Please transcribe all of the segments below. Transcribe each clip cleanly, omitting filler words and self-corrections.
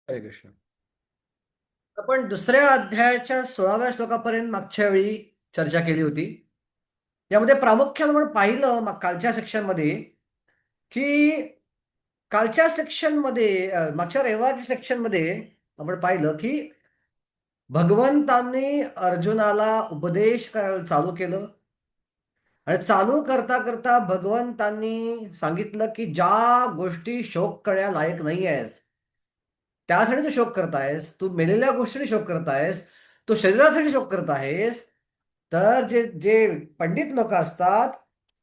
हरे कृष्ण. आपण दुसऱ्या अध्यायाच्या 16व्या श्लोकापर्यंत मागच्या वेळी चर्चा केली होती. यामध्ये प्रामुख्याने आपण पाहिलं कालच्या सेक्शनमध्ये की कालच्या सेक्शनमध्ये मागच्या रविवारच्या सेक्शनमध्ये आपण पाहिलं की भगवंतांनी अर्जुनाला उपदेश करायला चालू केलं आणि चालू करता करता भगवंतांनी सांगितलं की ज्या गोष्टी शोक करण्यालायक नाही आहेत त्यासाठी तू शोक करतायस, तू मेलेल्या गोष्टी शोक करतायस, तू शरीरासाठी शोक करत आहेस. तर जे जे पंडित लोक असतात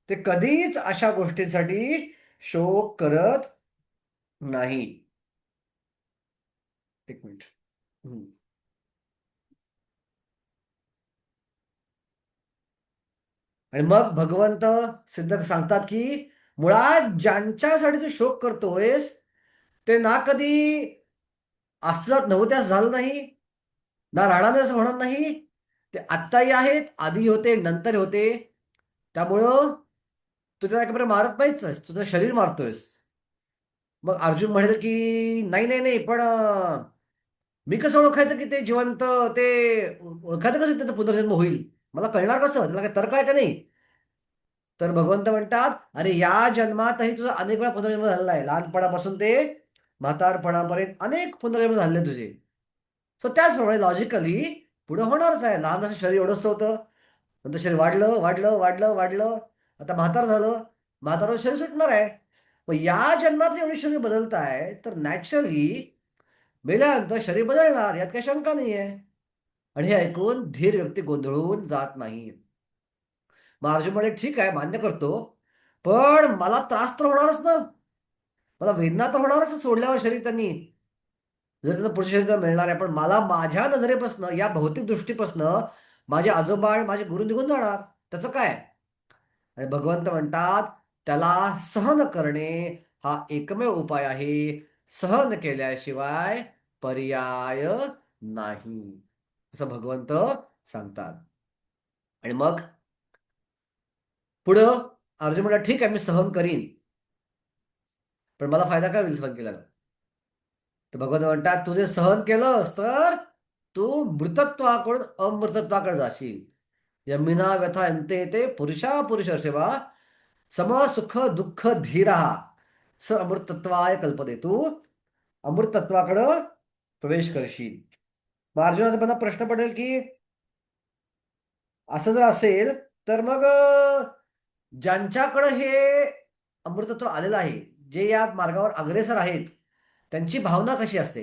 ते कधीच अशा गोष्टींसाठी शोक करत नाही. एक मिनिट. हम्म. आणि मग भगवंत सिद्ध सांगतात की मुळात ज्यांच्यासाठी तू शोक करतोयस ते ना कधी असतात नव्हत्यास झालं नाही, ना राहणार असं होणार नाही. ते आत्ताही आहेत, आधी होते, नंतर होते. त्यामुळं तू त्याला एकेबारे मारत नाहीच, तुझं शरीर मारतोयस. मग अर्जुन म्हणेल की नाही नाही नाही, पण मी कसं ओळखायचं की ते जिवंत, ते ओळखायचं कसं त्याचा पुनर्जन्म होईल, मला कळणार कसं, त्याला काय तर्क आहे का नाही. तर भगवंत म्हणतात अरे या जन्मातही तुझा अनेक वेळा पुनर्जन्म झालेला आहे, लहानपणापासून ते म्हातारपणापर्यंत अनेक पुनर्जन्म झाले तुझे. सो त्याचप्रमाणे लॉजिकली पुढे होणारच आहे. लहान असं शरीर एवढंच होतं, नंतर शरीर वाढलं वाढलं वाढलं वाढलं, आता म्हातार झालं, म्हातारं शरीर सुटणार आहे. मग या जन्मात एवढी शरीर बदलत आहे तर नॅचरली मेल्यानंतर शरीर बदलणार, यात काही शंका नाही आहे. आणि हे ऐकून धीर व्यक्ती गोंधळून जात नाही. मग अर्जुन म्हणे ठीक आहे, मान्य करतो, पण मला त्रास तर होणारच ना, मला वेदना तर होणारच ना सोडल्यावर शरीर त्यांनी, जर त्यांना पुढच्या शरीर मिळणार आहे. पण मला माझ्या नजरेपासनं, या भौतिक दृष्टीपासनं माझे आजोबा आणि माझे गुरु निघून जाणार, त्याचं काय. आणि भगवंत म्हणतात त्याला सहन करणे हा एकमेव उपाय आहे, सहन केल्याशिवाय पर्याय नाही, असं भगवंत सांगतात. आणि मग पुढं अर्जुन म्हणला ठीक आहे, मी सहन करीन, पण मला फायदा काय होईल सहन केल्यानं. तर भगवंत म्हणतात तुझे सहन केलंस तर तू मृतत्वाकडून अमृतत्वाकडे जाशील. यमिना व्यथा अंते ते पुरुषा पुरुष सेवा सम सुख दुःख धीरा स अमृतत्वाय कल्पते. तू अमृतत्वाकडं प्रवेश करशील. मग अर्जुनाचा मला प्रश्न पडेल की असं जर असेल तर मग ज्यांच्याकडं हे अमृतत्व आलेलं आहे, जे या मार्गावर अग्रेसर आहेत, त्यांची भावना कशी असते,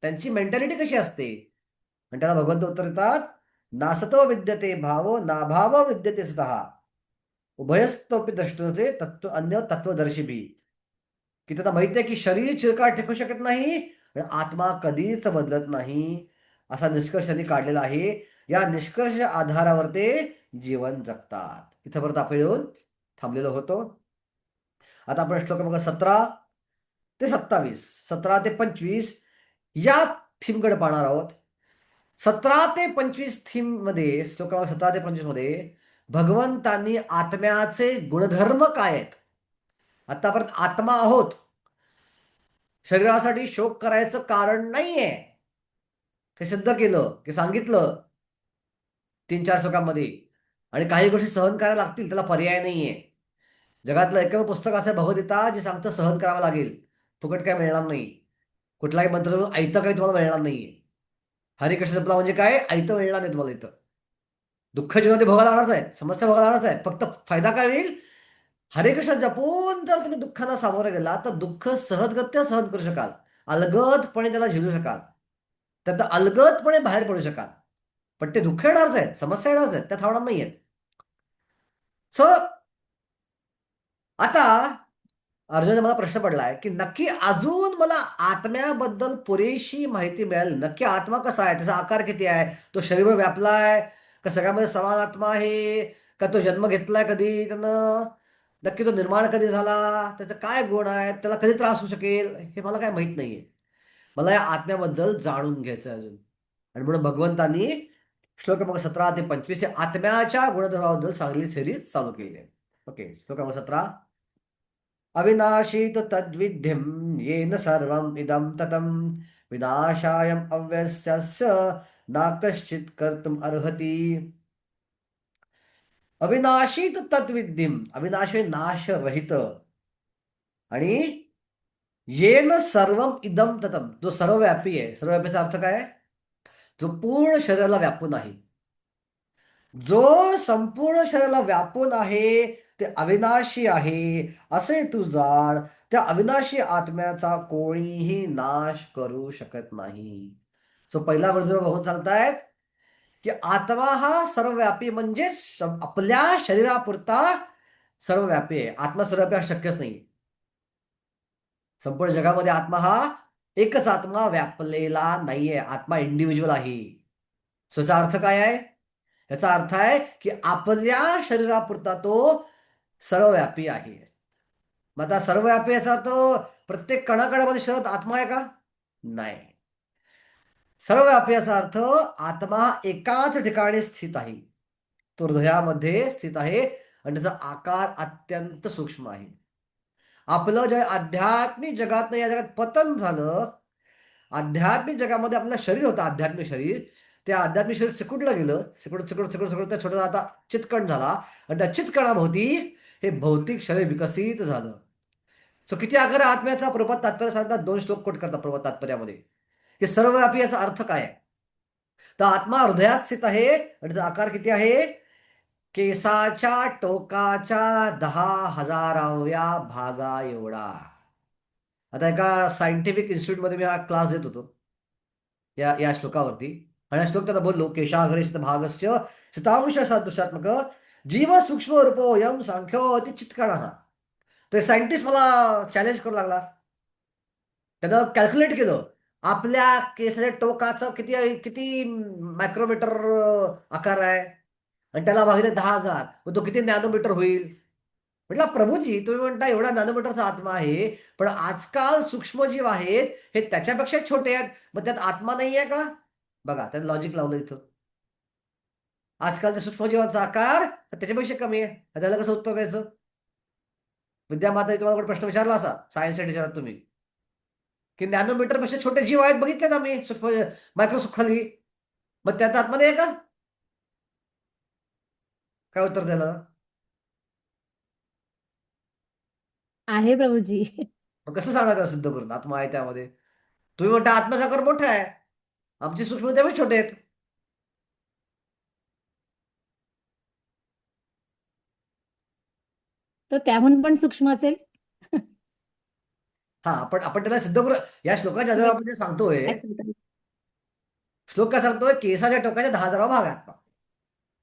त्यांची मेंटॅलिटी कशी असते. आणि त्याला भगवंत उत्तर देतात नासतो विद्यते भावो नाभाव विद्यते स्वतः उभयस्तोपी द्रष्टुचे तत्व अन्य तत्वदर्शी भी. की त्यांना माहिती आहे की शरीर चिरकाळ टिकू शकत नाही आणि आत्मा कधीच बदलत नाही, असा निष्कर्ष त्यांनी काढलेला आहे. या निष्कर्षाच्या आधारावर ते जीवन जगतात. इथपर्यंत आपण येऊन थांबलेलो होतो. आता आपण श्लोक क्रमांक 17 ते 27, 17 ते 25 या थीमकडे पाहणार आहोत. 17 ते 25 थीम मध्ये, श्लोक क्रमांक 17 ते 25 मध्ये भगवंतांनी आत्म्याचे गुणधर्म काय आहेत, आतापर्यंत आत्मा आहोत, शरीरासाठी शोक करायचं कारण नाहीये, हे सिद्ध केलं की सांगितलं 3-4 श्लोकांमध्ये. आणि काही गोष्टी सहन करायला लागतील, त्याला पर्याय नाहीये. जगातलं एकमेव पुस्तक असं भगवद्गीता जे सांगतं सहन करावं लागेल, फुकट काय मिळणार नाही. कुठलाही मंत्र आयतं काही तुम्हाला मिळणार नाहीये. हरिकृष्ण जपला म्हणजे काय, आयतं मिळणार नाही तुम्हाला इथं. दुःख जीवनामध्ये भोगायला लागणारच आहेत, समस्या भोगायला लागणारच आहेत, फक्त फायदा काय होईल, हरिकृष्ण जपून जर तुम्ही दुःखांना सामोरे गेला तर दुःख सहजगत्या सहन करू शकाल, अलगदपणे त्याला झेलू शकाल, त्यात अलगदपणे बाहेर पडू शकाल. पण ते दुःख येणारच आहेत, समस्या येणारच आहेत, त्या थांबणार नाही आहेत. सो आता अर्जुन मला प्रश्न पडलाय की नक्की अजून मला आत्म्याबद्दल पुरेशी माहिती मिळाली. नक्की आत्मा कसा आहे, त्याचा आकार किती आहे, तो शरीर व्यापलाय का सगळ्यामध्ये समान आत्मा आहे, का तो जन्म घेतलाय कधी त्यानं, नक्की तो निर्माण कधी झाला, त्याचा काय गुण आहे, त्याला कधी त्रास होऊ शकेल, हे मला काय माहित नाहीये. मला या आत्म्याबद्दल जाणून घ्यायचं अजून. आणि म्हणून भगवंतांनी श्लोक क्रमांक 17 ते 25 हे आत्म्याच्या गुणधर्माबद्दल सांगली सिरीज चालू केली आहे. ओके, श्लोक क्रमांक 17. अविनाशी तु तद्विध्यं येन सर्वम् इदं ततं विनाशायम अव्यस्यस्य ना कश्चित कर्तुम अर्हति. अविनाशी तु तत्विद्धीम, अविनाशी नाश रहित, आणि येन सर्वम इदम ततम, जो सर्वव्यापी आहे. सर्वव्यापीचा अर्थ काय आहे? जो पूर्ण शरीराला व्यापून आहे. जो संपूर्ण शरीराला व्यापून आहे ते अविनाशी आहे असे तू जाण. त्या अविनाशी आत्म्याचा कोणीही नाश करू शकत नाही. सो पहिला वर्जन भगवान सांगतायत की आत्मा हा सर्वव्यापी, म्हणजे आपल्या शरीरापुरता सर्वव्यापी आहे. आत्मा सर्वव्यापी हा शक्यच नाही. संपूर्ण जगामध्ये आत्मा हा एकच आत्मा व्यापलेला नाहीये. आत्मा इंडिव्हिज्युअल आहे. सो याचा अर्थ काय आहे? याचा अर्थ आहे की आपल्या शरीरापुरता तो सर्वव्यापी आहे. मग आता सर्वव्यापी याचा अर्थ प्रत्येक कणाकणामध्ये शरीरात आत्मा आहे का? नाही. सर्वव्यापी याचा अर्थ आत्मा एकाच ठिकाणी स्थित आहे. तो हृदयामध्ये स्थित आहे आणि त्याचा आकार अत्यंत सूक्ष्म आहे. आपलं जे आध्यात्मिक जगात या जगात पतन झालं, आध्यात्मिक जगामध्ये आपलं शरीर होतं, आध्यात्मिक शरीर, त्या आध्यात्मिक शरीर सिकुडलं गेलं, सिकुड सिकुड सिकुड सिकुड त्या छोटा आता चितकण झाला, आणि त्या चितकणाभोवती हे भौतिक शरीर विकसित झालं. सो किती आकार आत्म्याचा प्रभात तात्पर्य सांगतात, 2 श्लोक कोट करतात प्रभात तात्पर्यामध्ये, की सर्वव्यापी याचा अर्थ काय आहे. तर आत्मा हृदयात स्थित आहे आणि त्याचा आकार किती आहे? केसाच्या टोकाच्या 10,000व्या भागा एवढा. आता एका सायंटिफिक इन्स्टिट्यूटमध्ये मी हा क्लास देत होतो या या श्लोकावरती, आणि हा श्लोक त्यांना बोललो, केशाग्रेश भागस्य शतांश सदृशात्मक जीव सूक्ष्म रूपो यम सांख्यो अति चित्काण. तर सायंटिस्ट मला चॅलेंज करू लागला. त्यानं कॅल्क्युलेट केलं आपल्या केसाच्या टोकाचं किती किती मायक्रोमीटर आकार आहे, आणि त्याला भागिले 10,000, मग तो किती नॅनोमीटर होईल. म्हटलं प्रभूजी, तुम्ही म्हणता एवढा नॅनोमीटरचा आत्मा आहे, पण आजकाल सूक्ष्मजीव आहेत हे त्याच्यापेक्षा छोटे आहेत, मग त्यात आत्मा नाही आहे का? बघा, त्यात लॉजिक लावलं इथं. आजकालच्या सूक्ष्मजीवाचा आकार त्याच्यापेक्षा कमी आहे, त्याला कसं उत्तर द्यायचं? विद्यामाता तुम्हाला प्रश्न विचारला असा सायन्सच्या टीचरात तुम्ही, की नॅनोमीटर पेक्षा छोटे जीव आहेत बघितलेत आम्ही सूक्ष्म मायक्रोस्कोप खाली, मग त्यात आत्मा नाही का? काय उत्तर द्यायला? आहे प्रभूजी. मग कसं सांगणार त्याला सिद्ध करून आत्मा आहे त्यामध्ये? तुम्ही म्हणता आत्म्याचा आकार मोठा आहे, आमची सूक्ष्म त्यामुळे छोटे आहेत. तो त्याहून पण सूक्ष्म असेल. हा, आपण त्याला सिद्ध करू. या श्लोकाच्या आधारे म्हणजे आपण जे सांगतोय, काय सांगतात? श्लोक काय सांगतोय? केसाच्या टोकाच्या 10,000 भाग आहे आत्मा.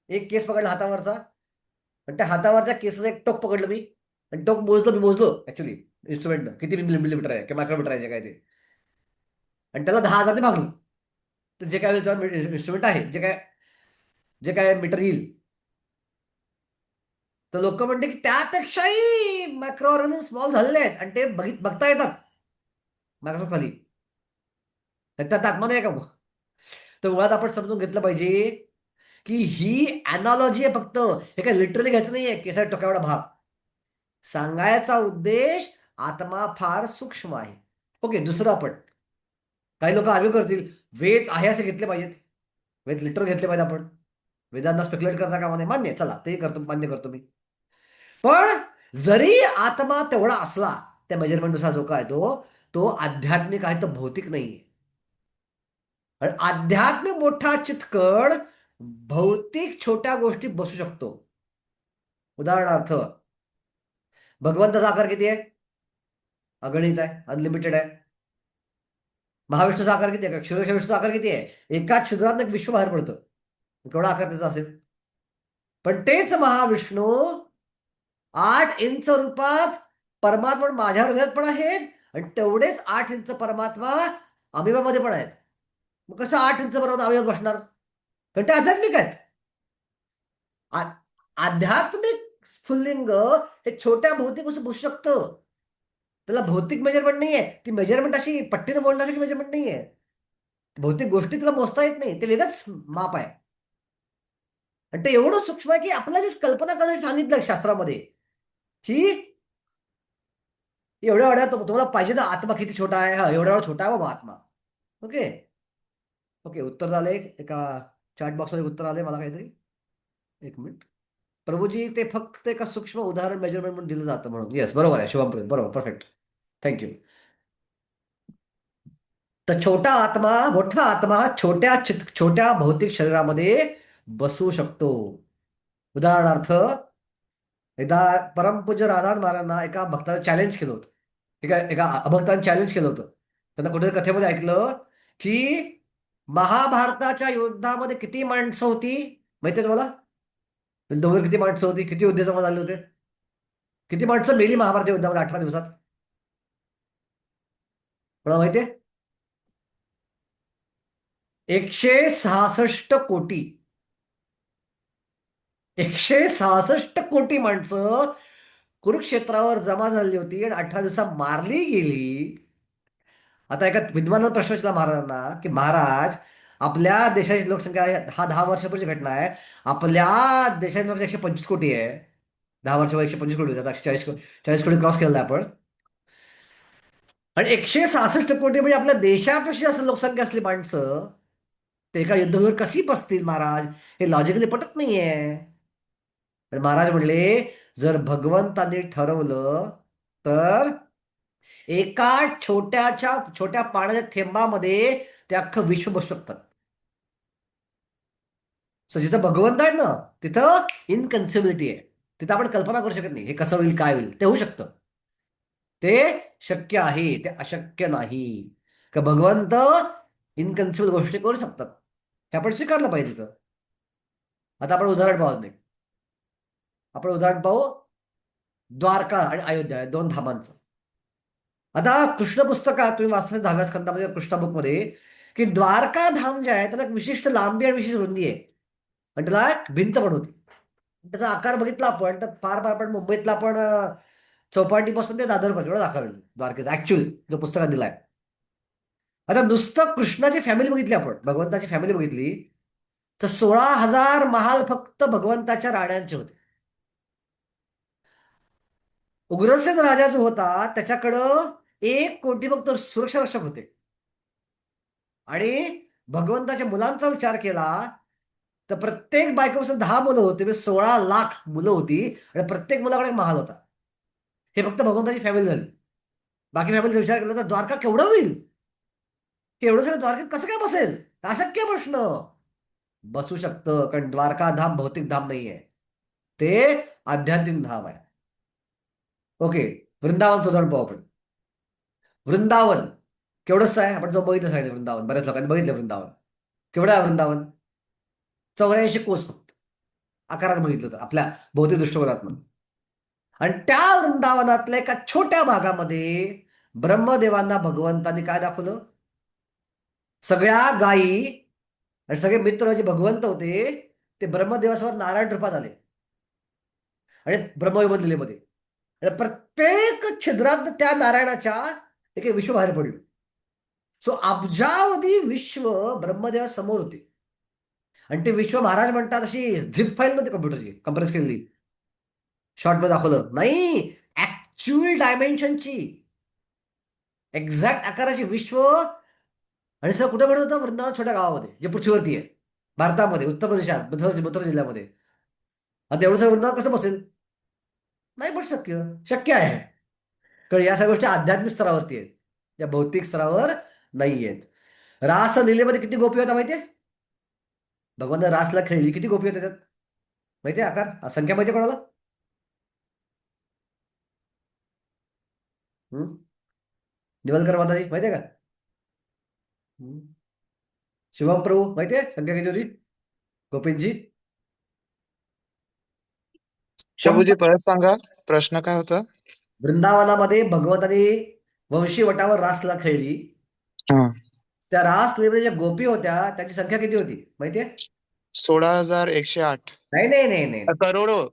एक केस पकडला हातावरचा, आणि त्या हातावरच्या केसाचं एक टोक पकडलं मी, आणि टोक मी मोजलो ऍक्च्युली इन्स्ट्रुमेंट किती मिलीमीटर आहे किंवा मायक्रोमीटर आहे जे काय ते, आणि त्याला 10,000ने भागलं. तर जे काय इन्स्ट्रुमेंट आहे, जे काय मीटर येईल, तर लोक म्हणते की त्यापेक्षाही मायक्रो ऑर्गॅनिझम स्मॉल झालेले आहेत, आणि ते बघता येतात मायक्रोस्कोप खाली. त्यात आत्मा नाही का मग? तर मुळात आपण समजून घेतलं पाहिजे की ही अॅनॉलॉजी आहे फक्त, हे काय लिटरली घ्यायचं नाहीये केसाच्या टोकाएवढा भाग. सांगायचा उद्देश आत्मा फार सूक्ष्म आहे. ओके, दुसरं आपण, काही लोक आर्ग्यू करतील वेद आहे असे घेतले पाहिजेत, वेद लिटर घेतले पाहिजे आपण, वेदांना स्पेक्युलेट करता कामा नये. मान्य, चला ते करतो, मान्य करतो मी. पण जरी आत्मा तेवढा असला, त्या मेजरमेंटनुसार जो काय तो आध्यात्मिक आहे, तो भौतिक नाहीये. आणि आध्यात्मिक मोठा चितकड भौतिक छोट्या गोष्टी बसू शकतो. उदाहरणार्थ, भगवंताचा आकार किती आहे? अगणित आहे, अनलिमिटेड आहे. महाविष्णूचा आकार किती आहे? क्षीरशा विष्णूचा आकार किती आहे? एकाच छिद्रात एक विश्व बाहेर पडतं, केवढा आकार त्याचा असेल. पण तेच महाविष्णू 8 इंच रूपात परमात्मा माझ्या हृदयात पण आहेत, आणि तेवढेच 8 इंच परमात्मा अमिबामध्ये पण आहेत. मग कसं 8 इंच परमात्मा अमिबात बसणार? कारण ते आध्यात्मिक आहेत. आध्यात्मिक स्फुल्लिंग हे छोट्या भौतिक गोष्टी बसू शकतं. त्याला भौतिक मेजरमेंट नाहीये. ती मेजरमेंट अशी पट्टीने मोडण्यासारखी मेजरमेंट नाहीये. भौतिक गोष्टी तुला मोजता येत नाही, ते वेगळंच माप आहे. आणि ते एवढं सूक्ष्म आहे की आपल्याला जी कल्पना करण्यासाठी सांगितलं शास्त्रामध्ये, की एवढ्या तुम्हाला पाहिजे ना आत्मा किती छोटा आहे, हा एवढा छोटा आहे बाबा आत्मा. ओके. ओके, उत्तर झाले. एका चॅट बॉक्समध्ये उत्तर आले मला काहीतरी. एक मिनिट. प्रभूजी, ते फक्त एका सूक्ष्म उदाहरण मेजरमेंट म्हणून दिलं जातं म्हणून. येस, बरोबर आहे शुभम प्रभू, बरोबर, परफेक्ट. थँक्यू. तर छोटा आत्मा, मोठा आत्मा छोट्या भौतिक शरीरामध्ये बसू शकतो. उदाहरणार्थ, एकदा परमपूज्य राधान महाराजांना एका भक्ताने चॅलेंज केलं होतं. एका एका अभक्ताने चॅलेंज केलं होतं. त्यांना कुठेतरी कथेमध्ये ऐकलं की महाभारताच्या युद्धामध्ये किती माणसं होती माहितीये तुम्हाला? युद्धामध्ये किती माणसं होती, किती युद्ध जमा झाले होते, किती माणसं मेली महाभारत युद्धामध्ये 18 दिवसात? मला माहितीये, 166 कोटी. 166 कोटी माणसं कुरुक्षेत्रावर जमा झाली होती आणि 18 दिवसात मारली गेली. आता एका विद्वानाचा प्रश्न विचारला महाराजांना की महाराज, आपल्या देशाची लोकसंख्या हा 10 वर्षापूर्वीची घटना आहे. आपल्या देशाची लोकसंख्या 125 कोटी आहे. 10 वर्षावर 125 कोटी होते. आता 40 कोटी क्रॉस केलेला आहे आपण. आणि 166 कोटी म्हणजे आपल्या देशापेक्षा असं लोकसंख्या असली माणसं ते एका युद्धभूमीवर कशी बसतील महाराज? हे लॉजिकली पटत नाहीये. पण महाराज म्हणले, जर भगवंतांनी ठरवलं तर एका छोट्या पाण्याच्या थेंबामध्ये ते अख्खं विश्व बसू शकतात. सो जिथं भगवंत आहेत ना, तिथं इनकन्सिबिलिटी आहे. तिथं आपण कल्पना करू शकत नाही हे कसं होईल, काय होईल. ते होऊ शकतं, ते शक्य आहे, ते अशक्य नाही. का भगवंत इनकन्सिबल गोष्टी करू शकतात, हे आपण स्वीकारलं पाहिजे तिथं. आता आपण उदाहरण पाहू नाही. आपण उदाहरण पाहू द्वारका आणि अयोध्या या दोन धामांचं. आता कृष्ण पुस्तकात तुम्ही वाचता 10व्या स्कंदामध्ये, कृष्णा बुकमध्ये, की द्वारका धाम जे आहे त्याला एक विशिष्ट लांबी आणि विशिष्ट रुंदी आहे. आणि त्याला एक भिंत पण होती. त्याचा आकार बघितला आपण तर फार फार आपण मुंबईतला आपण चौपाटीपासून ते दादरपर्यंत एवढा आकार द्वारकेचा ऍक्च्युअल जो पुस्तकात दिलाय. आता नुसतं कृष्णाची फॅमिली बघितली, आपण भगवंताची फॅमिली बघितली, तर 16,000 महाल फक्त भगवंताच्या राण्यांचे होते. उग्रसेन राजा जो होता त्याच्याकडं 1 कोटी फक्त सुरक्षा रक्षक होते. आणि भगवंताच्या मुलांचा विचार केला तर प्रत्येक बायकोपासून 10 मुलं होते, म्हणजे 16 लाख मुलं होती. आणि प्रत्येक मुलाकडे एक महाल होता. हे फक्त भगवंताची फॅमिली झाली. बाकी फॅमिलीचा विचार केला तर द्वारका केवढं होईल? की एवढं सगळं द्वारकेत कसं काय बसेल? अशक्य प्रश्न. बसू शकतं, कारण द्वारका धाम भौतिक धाम नाहीये, ते आध्यात्मिक धाम आहे. ओके, वृंदावनचं उदाहरण पाहू आपण. वृंदावन केवढंच आहे, आपण जो बघितलं सांगितलं वृंदावन, बऱ्याच लोकांनी बघितलं वृंदावन. केवढं आहे वृंदावन? 84 कोस फक्त, आकारात बघितलं तर आपल्या भौतिक दृष्टिकोनातून. आणि त्या वृंदावनातल्या एका छोट्या भागामध्ये ब्रह्मदेवांना भगवंतांनी काय दाखवलं? सगळ्या गायी आणि सगळे मित्र जे भगवंत होते ते ब्रह्मदेवासमोर नारायण रूपात आले आणि ब्रह्मविमोचलेमध्ये. आणि प्रत्येक छिद्रात त्या नारायणाच्या एक एक विश्व बाहेर पडलं. सो अब्जावधी विश्व ब्रह्मदेवा समोर होते. आणि ते विश्व महाराज म्हणतात अशी झिप फाईल मध्ये कम्प्युटरची कंप्रेस केलेली. शॉर्ट मध्ये दाखवलं नाही, ऍक्च्युअल डायमेन्शनची, एक्झॅक्ट आकाराची विश्व. आणि सर कुठे भेटत होतं? वृंदावन छोट्या गावामध्ये, जे पृथ्वीवरती आहे, भारतामध्ये, उत्तर प्रदेशात, मथुरा जिल्ह्यामध्ये. आता एवढं सगळं वृंदावन कसं बसेल? नाही पण शक्य, शक्य आहे. कारण या सगळ्या गोष्टी आध्यात्मिक स्तरावरती आहेत, या भौतिक स्तरावर नाही आहेत. रासलीलेमध्ये किती गोपी होता माहितीये? भगवंत रासला खेळली, किती गोपी होत्या त्यात माहितीये? आकार संख्या माहितीये कोणाला? हम्म? दिवलकर माताजी माहितीये का? हम्म. शिवम प्रभू माहितीये संख्या किती होती गोपींची? प्रभूजी 100. परत सांगा, प्रश्न काय होता? वृंदावनामध्ये भगवंतानी वंशी वटावर रासला खेळली. हा, त्या रासलीमध्ये ज्या गोपी होत्या त्यांची संख्या किती होती माहितीये? 16,108. नाही नाही नाही नाही. करोडो.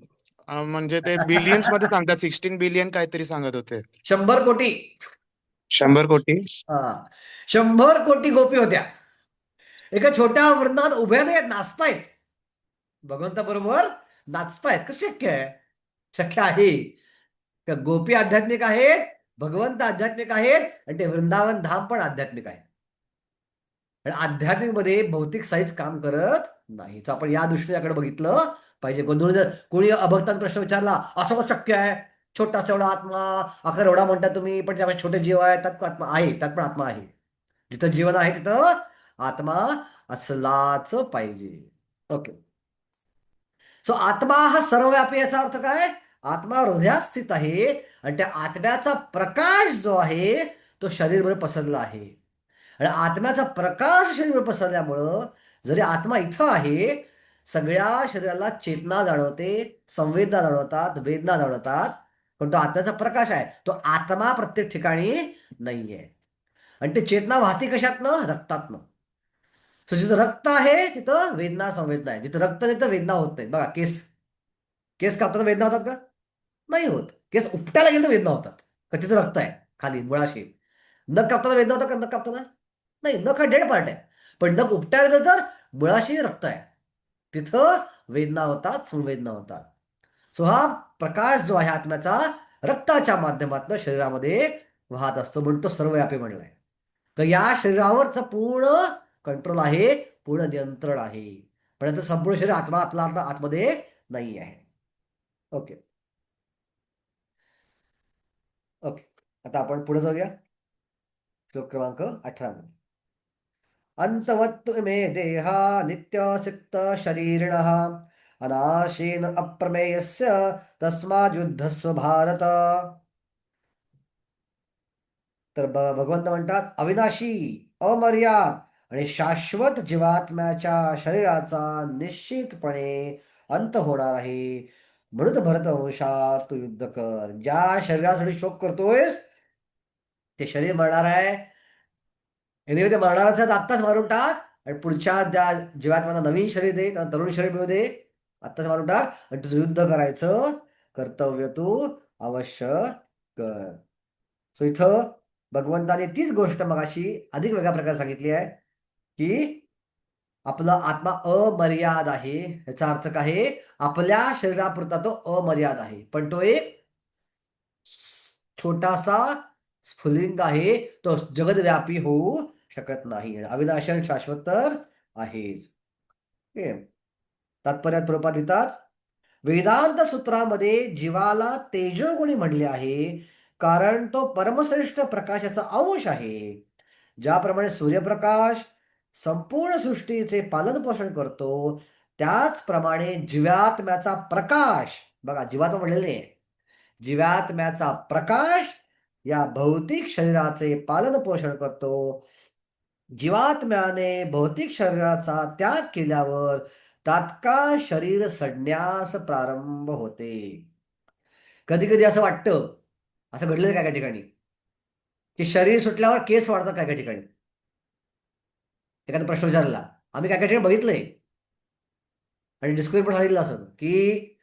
म्हणजे ते बिलियन्स मध्ये सांगतात, 16 बिलियन काहीतरी सांगत होते. 100 कोटी. 100 कोटी. हा, 100 कोटी गोपी होत्या एका छोट्या वृंदात उभ्या नाहीत, नाचतायत भगवंताबरोबर, नाचतायत. कसं शक्य आहे? शक्य आहे. त्या गोपी आध्यात्मिक आहेत, भगवंत आध्यात्मिक आहेत, आणि ते वृंदावन धाम पण आध्यात्मिक आहे. आणि आध्यात्मिकमध्ये भौतिक साईज काम करत नाही. तर आपण या दृष्टीकडे बघितलं पाहिजे. गोंधळ जर कोणी अभक्तांना प्रश्न विचारला, असं कसं शक्य आहे, छोटासा एवढा आत्मा, आकार एवढा म्हणता तुम्ही, पण त्यामध्ये छोटे जीव आहे, त्यात पण आत्मा आहे, त्यात पण आत्मा आहे. जिथं जीवन आहे तिथं आत्मा असलाच पाहिजे. ओके. सो आत्मा हा सर्वव्यापी, याचा अर्थ काय? आत्मा हृदयात स्थित आहे आणि त्या आत्म्याचा प्रकाश जो आहे तो शरीरभर पसरला आहे. आणि आत्म्याचा प्रकाश शरीरभर पसरल्यामुळं जरी आत्मा इथं आहे, सगळ्या शरीराला चेतना जाणवते, संवेदना जाणवतात, वेदना जाणवतात, पण तो आत्म्याचा प्रकाश आहे. तो आत्मा प्रत्येक ठिकाणी नाहीये. आणि ते चेतना वाहती कशातनं? रक्तातनं. सो जिथं रक्त आहे तिथं वेदना संवेदना आहे. जिथं रक्त नाही तिथं वेदना होत नाही. बघा, केस केस कापताना वेदना होतात का? नाही होत. केस उपटायला गेलं तर वेदना होतात, का तिथं रक्त आहे खाली मुळाशी. नख कापताना वेदना होतात का? नख कापताना नाही. नख हा डेड पार्ट आहे, पण नख उपटायला गेलं तर मुळाशी रक्त आहे, तिथं वेदना होतात, संवेदना होतात. सो हा प्रकाश जो आहे आत्म्याचा, रक्ताच्या माध्यमातून शरीरामध्ये वाहत असतो, म्हणून तो सर्वव्यापी म्हणलाय. तर या शरीरावरच पूर्ण कंट्रोल आहे, पूर्ण नियंत्रण आहे. पण याचं संपूर्ण शरीर आत्मा आपला आतमध्ये नाही आहे. ओके. ओके. आता आपण पुढे जाऊया. श्लोक क्रमांक 18. अंतवत्तु मे देहा नित्यसिक्त शरीरिणः अनाशेन अप्रमेयस्य तस्माद्युद्धस्व भारत. तर भगवंत म्हणतात, अविनाशी, अमर्याद आणि शाश्वत जीवात्म्याच्या शरीराचा निश्चितपणे अंत होणार आहे. म्हणून भरतवंशा तू युद्ध कर. ज्या शरीरासाठी शोक करतोयस ते शरीर मरणार आहे. एनिवे ते मरणारच आहे, आत्ताच मारून टाक आणि पुढच्या त्या जीवात्म्याला नवीन शरीर दे, त्यांना तरुण शरीर मिळू दे. आत्ताच मारून टाक आणि तुझं युद्ध करायचं कर्तव्य तू अवश्य कर. सो इथं भगवंताने तीच गोष्ट मगाशी अधिक वेगळ्या प्रकारे सांगितली आहे की आपला आत्मा अमर्याद आहे. याचा अर्थ काय आहे? आपल्या शरीरापुरता तो अमर्याद आहे, पण तो एक छोटासा स्फुलिंग आहे. तो जगदव्यापी होऊ शकत नाही. अविनाशी आणि शाश्वत तर आहेच. तात्पर्यात प्रभुपाद लिहितात, वेदांत सूत्रामध्ये जीवाला तेजोगुणी म्हणले आहे, कारण तो परमश्रेष्ठ प्रकाशाचा अंश आहे. ज्याप्रमाणे सूर्यप्रकाश संपूर्ण सृष्टीचे पालन पोषण करतो, त्याचप्रमाणे जीवात्म्याचा प्रकाश, बघा जीवात्मा म्हणलेले आहे, जीवात्म्याचा प्रकाश या भौतिक शरीराचे पालन पोषण करतो. जीवात्म्याने भौतिक शरीराचा त्याग केल्यावर तात्काळ शरीर सडण्यास प्रारंभ होते. कधी कधी असं वाटतं, असं घडलं काय काय ठिकाणी, की शरीर सुटल्यावर केस वाढतात काय काय ठिकाणी. एखादा प्रश्न विचारला, आम्ही काय काय ठिकाणी बघितलंय आणि डिस्कवरी पण सांगितलं असं की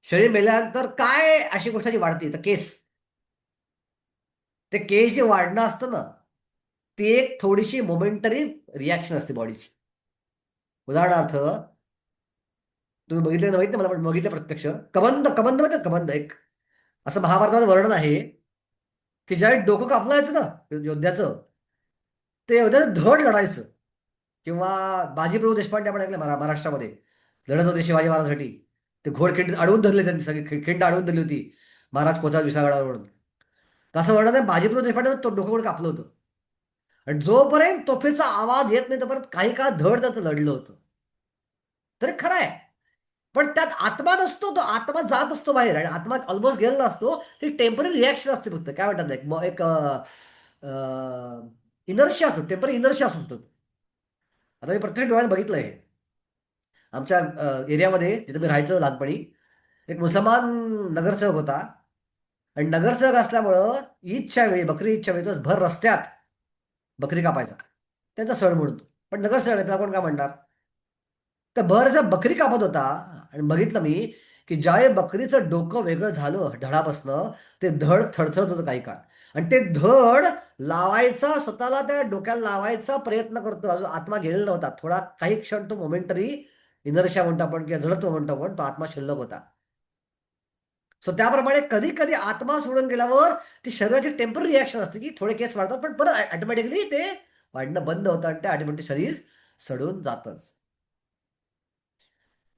शरीर मेल्यानंतर काय अशी गोष्ट जी वाढते तर केस. ते केस जे वाढणं असतं ना, ती एक थोडीशी मोमेंटरी रिॲक्शन असते बॉडीची. उदाहरणार्थ, तुम्ही बघितलं माहिती मला, पण बघितलं प्रत्यक्ष. कबंद कबंद माहिती, कबंद एक असं महाभारतामध्ये वर्णन आहे की ज्यावेळी डोकं कापलं जायचं ना योद्ध्याचं, ते योद्ध्याचं धड लढायचं. किंवा बाजीप्रभू देशपांडे आपण ऐकले महाराष्ट्रामध्ये लढत होते शिवाजी महाराजांसाठी. ते घोडखिंड अडवून धरले त्यांनी, सगळी खिंड अडवून धरली होती महाराज कोचा विसागडावर म्हणून. तसं वर्णन आहे, बाजीप्रभू देशपांडे तो डोकं कोण कापलं होतं. आणि जोपर्यंत तोफेचा आवाज येत नाही तोपर्यंत काही काळ धड त्याचं लढलं होतं. तर खरं आहे, पण त्यात आत्मा नसतो. तो आत्मा जात असतो बाहेर आणि आत्मा ऑलमोस्ट गेलेला असतो. ती टेम्पररी रिॲक्शन असते फक्त. काय म्हणतात एक इनर्शिया असतो, टेम्पररी इनर्शिया असतो. आता मी प्रत्येक डोळ्यात बघितलं आहे. आमच्या एरियामध्ये जिथे मी राहायचो लहानपणी, एक मुसलमान नगरसेवक होता. आणि नगरसेवक असल्यामुळं ईदच्या वेळी, बकरी ईदच्या वेळी तो भर रस्त्यात बकरी कापायचा, त्यांचा सण म्हणून. पण नगरसेवक आहे, त्याला कोण काय म्हणणार. तर भर बकरी कापत होता आणि बघितलं मी की ज्यावेळी बकरीचं डोकं वेगळं झालं धडापासनं, ते धड थरथरत होतं काही काळ. आणि ते धड लावायचा, स्वतःला त्या डोक्याला लावायचा प्रयत्न करतो. अजून आत्मा गेलेला नव्हता. थोडा काही क्षण तो मोमेंटरी इनर्शिया म्हणतो आपण किंवा जडत्व म्हणतो आपण, तो आत्मा शिल्लक होता. सो त्याप्रमाणे कधी कधी आत्मा सोडून गेल्यावर ती शरीराची टेम्पररी रिॲक्शन असते की थोडे केस वाढतात, पण परत ऑटोमॅटिकली ते वाढणं बंद होतं आणि ते ऑटोमॅटिक शरीर सडून जातच.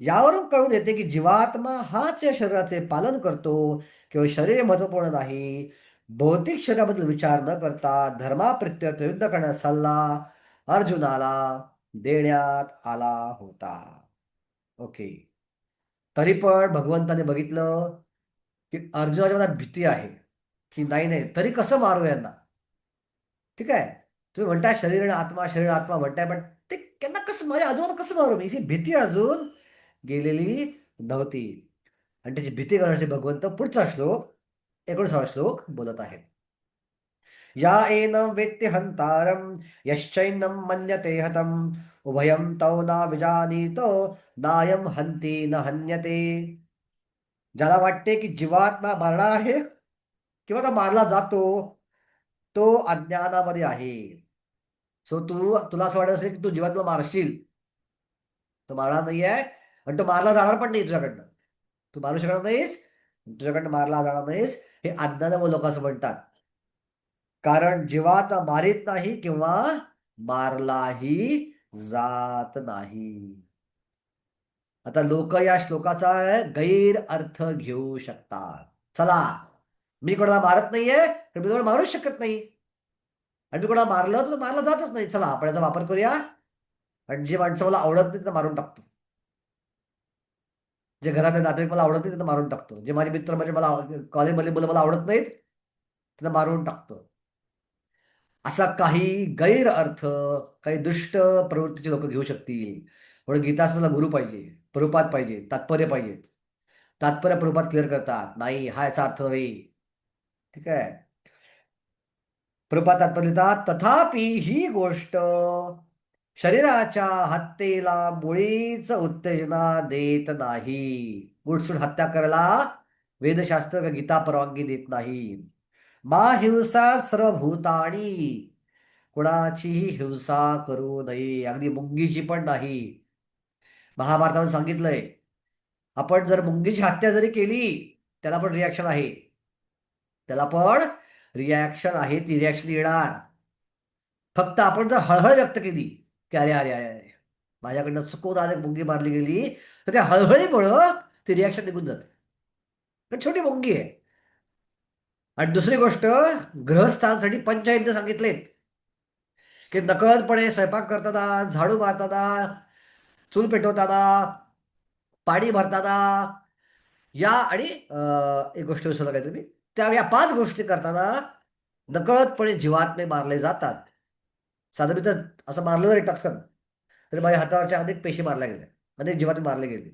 यावरून कळून येते की जीवात्मा हाच या शरीराचे पालन करतो. केवळ शरीर हे महत्वपूर्ण नाही. भौतिक शरीराबद्दल विचार न करता धर्माप्रित्यर्थ युद्ध करण्याचा सल्ला अर्जुनाला देण्यात आला होता. ओके. तरी पण भगवंताने बघितलं की अर्जुनाच्या मनात भीती आहे की नाही नाही तरी कसं मारू यांना. ठीक आहे, तुम्ही म्हणताय शरीर आत्मा म्हणताय, पण ते त्यांना कसं, माझ्या आजोबाला कसं मारू मी, ही भीती अजून गेलेली नव्हती. आणि त्याची भीती करण्याचे भगवंत पुढचा श्लोक 19 श्लोक बोलत आहेत. या एनं वेत्ति हंतारम यश्चैनं मन्यते हतम उभयं तौ ना विजानीतो नायम हंती न हन्यते. ज्याला वाटते की जीवात्मा मारणार आहे किंवा तो मारला जातो, तो अज्ञानामध्ये आहे. सो तुला असं वाटत असेल की तू जीवात्मा मारशील, तो मारणार नाहीये आणि तो मारला जाणार पण नाही तुझ्याकडनं. तू मारू शकणार नाहीस, तुझ्याकडनं मारला जाणार नाहीस, हे अज्ञानामुळे लोक असं म्हणतात. कारण जीवात्मा मारित नाही किंवा मारलाही जात नाही. आता लोक या श्लोकाचा गैर अर्थ घेऊ शकतात. चला, मी कोणाला मारत नाहीये तर मी कोणाला मारूच शकत नाही, आणि मी कोणाला मारलं तर मारला जातच नाही. चला आपण याचा वापर करूया आणि जे माणसं मला आवडत नाही त्यांना मारून टाकतो. जे घरातले नातेवाईक मला आवडत नाही त्यांना मारून टाकतो. जे माझे मित्र म्हणजे मला कॉलेजमधले मुलं मला आवडत नाहीत त्यांना मारून टाकतो. असा काही गैर अर्थ, काही दुष्ट प्रवृत्तीचे लोक घेऊ शकतील. म्हणून गीताचा गुरु पाहिजे, प्रभुपाद पाहिजे, तात्पर्य पाहिजेत. तात्पर्य प्रभुपाद क्लिअर करतात, नाही हा याचा अर्थ नाही. ठीक आहे, प्रभुपाद तात्पर्य देतात, तथापि ही गोष्ट शरीराच्या हत्येला मुळीच उत्तेजना देत नाही. गुडसूट हत्या करायला वेदशास्त्र का गीता परवानगी देत नाही. मा हिंसा सर्वभूतानी, कुणाचीही हिंसा करू नये, अगदी मुंगीची पण नाही. महाभारतामध्ये सांगितलंय, आपण जर मुंगीची हत्या जरी केली त्याला पण रिॲक्शन आहे, त्याला पण रिॲक्शन आहे, ती रिॲक्शन येणार. फक्त आपण जर हळहळ व्यक्त केली की अरे अरे अरे अरे माझ्याकडनं चुकून आज एक मुंगी मारली गेली, तर त्या हळहळीमुळं ती रिॲक्शन निघून जाते. पण छोटी मुंगी आहे. आणि दुसरी गोष्ट, ग्रहस्थांसाठी पंचयज्ञ सांगितलेत की नकळतपणे स्वयंपाक करताना, झाडू मारताना, चूल पेटवताना, पाणी भरताना, या आणि एक गोष्ट विसरला काय तुम्ही, त्या या 5 गोष्टी करताना नकळतपणे जीवात्मे मारले जातात. साधं मी तर असं मारलं जरी टचकन तरी माझ्या हातावरच्या अनेक पेशी मारल्या गेल्या, अनेक जीवात्मे मारले गेले.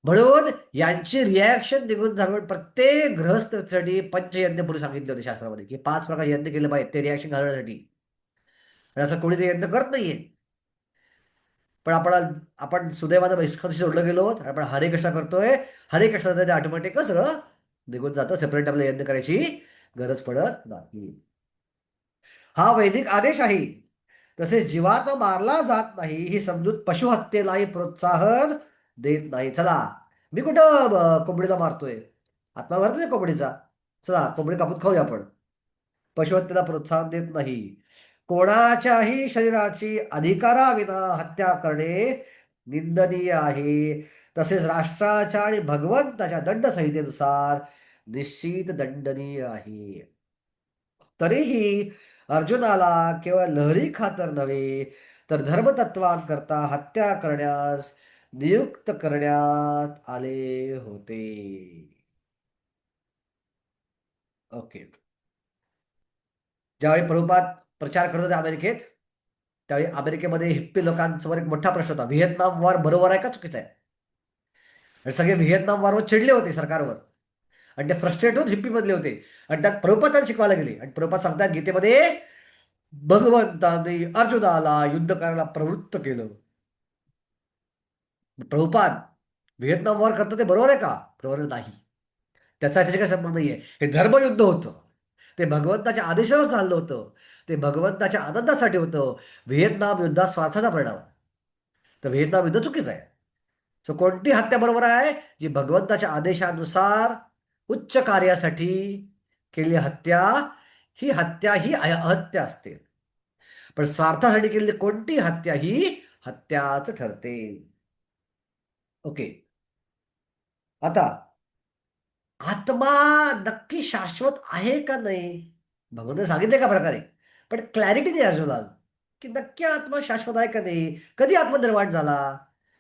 म्हणून यांची रिॲक्शन निघून जाऊन प्रत्येक गृहस्थसाठी पंचयज्ञ पूर्वी सांगितले होते शास्त्रामध्ये की 5 प्रकार यज्ञ केले पाहिजे ते रिॲक्शन घालवण्यासाठी. आणि असं कोणी ते यज्ञ करत नाहीये. पण आपण सुदैवानं इस्कॉनशी जोडलं गेलो आणि आपण हरे कृष्णा करतोय. हरे कृष्णाचं ते ऑटोमॅटिक सगळं निघून जातं. सेपरेट आपल्याला यज्ञ करायची गरज पडत नाही. हा वैदिक आदेश आहे. तसेच जीवात्मा मारला जात नाही ही समजूत पशुहत्येलाही प्रोत्साहन देत नाही. चला, मी कुठं कोंबडीला मारतोय, आत्मा मारतोय कोंबडीचा, चला कोंबडी कापून खाऊया आपण. पशुहत्येला प्रोत्साहन देत नाही. कोणाच्याही शरीराची अधिकाराविना हत्या करणे निंदनीय आहे. तसेच राष्ट्राच्या आणि भगवंताच्या दंडसंहितेनुसार निश्चित दंडनीय आहे. तरीही अर्जुनाला केवळ लहरी खातर नव्हे तर धर्मतत्वांकरता हत्या करण्यास नियुक्त करण्यात आले होते. ओके. ज्यावेळी प्रभुपाद प्रचार करत होते अमेरिकेत, त्यावेळी अमेरिकेमध्ये हिप्पी लोकांसमोर एक मोठा प्रश्न होता, व्हिएतनाम वॉर बरोबर आहे का चुकीचं आहे. आणि सगळे व्हिएतनाम वॉरवर चिडले होते सरकारवर, आणि ते फ्रस्ट्रेट होत हिप्पी मधले होते. आणि त्यात प्रभुपादांनी शिकवायला गेले. आणि प्रभुपाद सांगतात गीतेमध्ये, भगवंताने अर्जुनाला युद्ध करायला प्रवृत्त केलं. प्रभुपाद व्हिएतनाम वॉर करतं ते बरोबर आहे का? बरोबर नाही. त्याचे काही संबंध नाहीये. हे धर्मयुद्ध होतं, ते भगवंताच्या आदेशावर चाललं होतं, ते भगवंताच्या आनंदासाठी होतं. व्हिएतनाम युद्धात स्वार्थाचा परिणाम आहे. तर व्हिएतनाम युद्ध चुकीचं आहे. सो कोणती हत्या बरोबर आहे? जी भगवंताच्या आदेशानुसार उच्च कार्यासाठी केलेली हत्या, ही हत्या ही अहत्या असते. पण स्वार्थासाठी केलेली कोणती हत्या ही हत्याच ठरते. ओके. आता आत्मा नक्की शाश्वत आहे का नाही, भगवंताने सांगितले का प्रकारे, पण क्लॅरिटी नाही अर्जुनाला की नक्की आत्मा शाश्वत आहे का नाही. कधी आत्मा निर्माण झाला,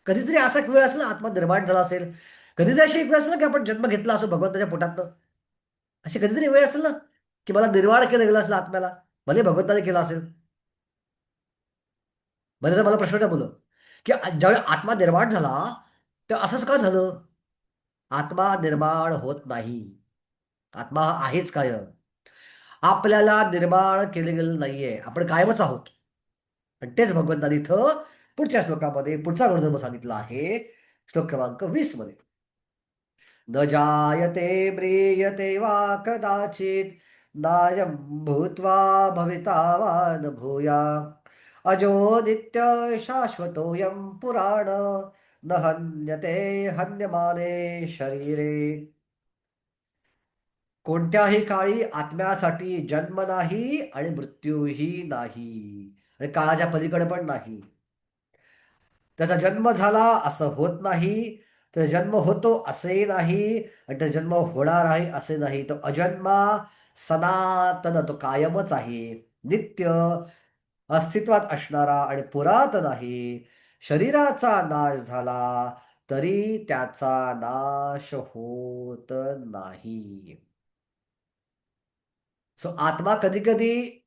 कधीतरी असा एक वेळ असला आत्मा निर्माण झाला असेल, कधीतरी अशी एक वेळ असेल ना की आपण जन्म घेतला असो भगवंताच्या पोटातनं. अशी कधीतरी वेळ असेल ना की मला निर्माण केलं गेलं असेल आत्म्याला, भले भगवंताने केलं असेल. भले तर मला प्रश्न मुलं की ज्यावेळी आत्मा निर्माण झाला तेव्हा असंच का झालं. आत्मा निर्माण होत नाही. आत्मा हा आहेच काय, आपल्याला निर्माण केले गेलं नाहीये, आपण कायमच आहोत. आणि तेच भगवंतानी इथं पुढच्या श्लोकामध्ये पुढचा गुणधर्म सांगितला आहे, श्लोक क्रमांक 20 मध्ये. न जायते म्रियते वा कदाचित नायं भूत्वा भविता वा न भूया अजो नित्य शाश्वतोऽयं पुराण न हन्यते हन्यमाने शरीरे. कोणत्याही काळी आत्म्यासाठी जन्म नाही आणि मृत्यूही नाही, आणि काळाच्या पलीकडे पण नाही. त्याचा जन्म झाला असं होत नाही, त्याचा जन्म होतो असे नाही, आणि त्याचा जन्म होणार आहे असे नाही. तो अजन्मा, सनातन, तो कायमच आहे, नित्य अस्तित्वात असणारा आणि पुरातन आहे. शरीराचा नाश झाला तरी त्याचा नाश होत नाही. सो आत्मा कधी कधी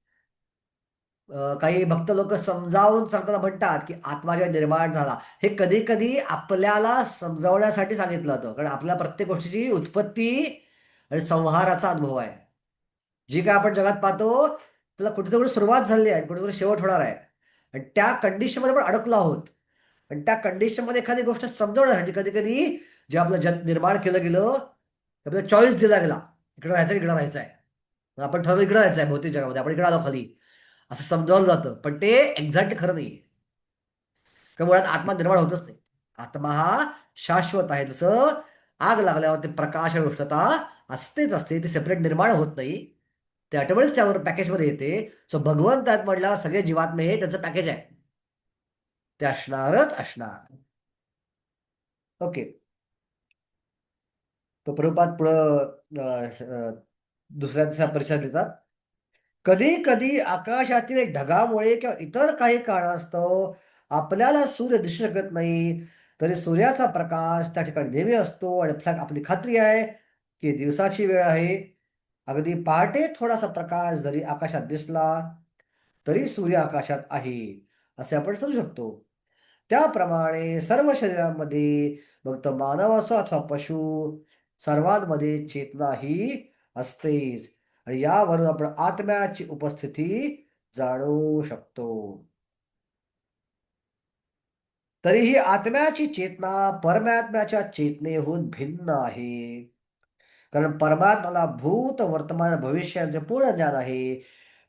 काही भक्त लोक समजावून सांगताना म्हणतात की आत्मा जेव्हा निर्माण झाला, हे कधी कधी आपल्याला समजावण्यासाठी सांगितलं होतं, कारण आपल्या प्रत्येक गोष्टीची उत्पत्ती आणि संहाराचा अनुभव आहे. जी काय आपण जगात पाहतो त्याला कुठेतरी सुरुवात झाली आहे आणि कुठेतरी शेवट होणार आहे, आणि त्या कंडिशनमध्ये आपण अडकलो आहोत. आणि त्या कंडिशनमध्ये एखादी गोष्ट समजवण्यासाठी कधी कधी जे आपलं जग निर्माण केलं गेलं, आपल्याला चॉईस दिला गेला, इकडे राहायचं इकडे राहायचं आहे, मग आपण ठरवलं इकडे राहायचं आहे, भौतिक जगामध्ये आपण इकडे आलो खाली, असं समजावलं जातं. पण ते एक्झॅक्ट खरं नाही. कारण मुळात आत्मा निर्माण होतच नाही. आत्मा हा शाश्वत आहे. जसं आग लागल्यावर ते प्रकाश आणि उष्णता असतेच असते, ती सेपरेट निर्माण होत नाही, ते ऑटोमॅटिक त्यावर पॅकेजमध्ये येते. सो भगवंत आहेत म्हटल्यावर सगळे जीवात्मे हे त्यांचं पॅकेज आहे, ते असणारच असणार. ओके. तो प्रभुपाद पुढं दुसऱ्या दुसऱ्या परिचय देतात. कधी कधी आकाशातील ढगामुळे किंवा इतर काही कारणास्तव आपल्याला सूर्य दिसू शकत नाही, तरी सूर्याचा प्रकाश त्या ठिकाणी नेहमी असतो, आणि आपली खात्री आहे की दिवसाची वेळ आहे. अगदी पहाटे थोडासा प्रकाश जरी आकाशात दिसला तरी सूर्य आकाशात आहे असे आपण समजू शकतो. त्याप्रमाणे सर्व शरीरांमध्ये, मग तो मानव असो अथवा पशु, सर्वांमध्ये चेतना ही असतेच. आणि यावरून आपण आत्म्याची उपस्थिती जाणू शकतो. तरीही आत्म्याची चेतना परमात्म्याच्या चेतनेहून भिन्न आहे. कारण परमात्म्याला भूत, वर्तमान, भविष्याचे पूर्ण ज्ञान आहे.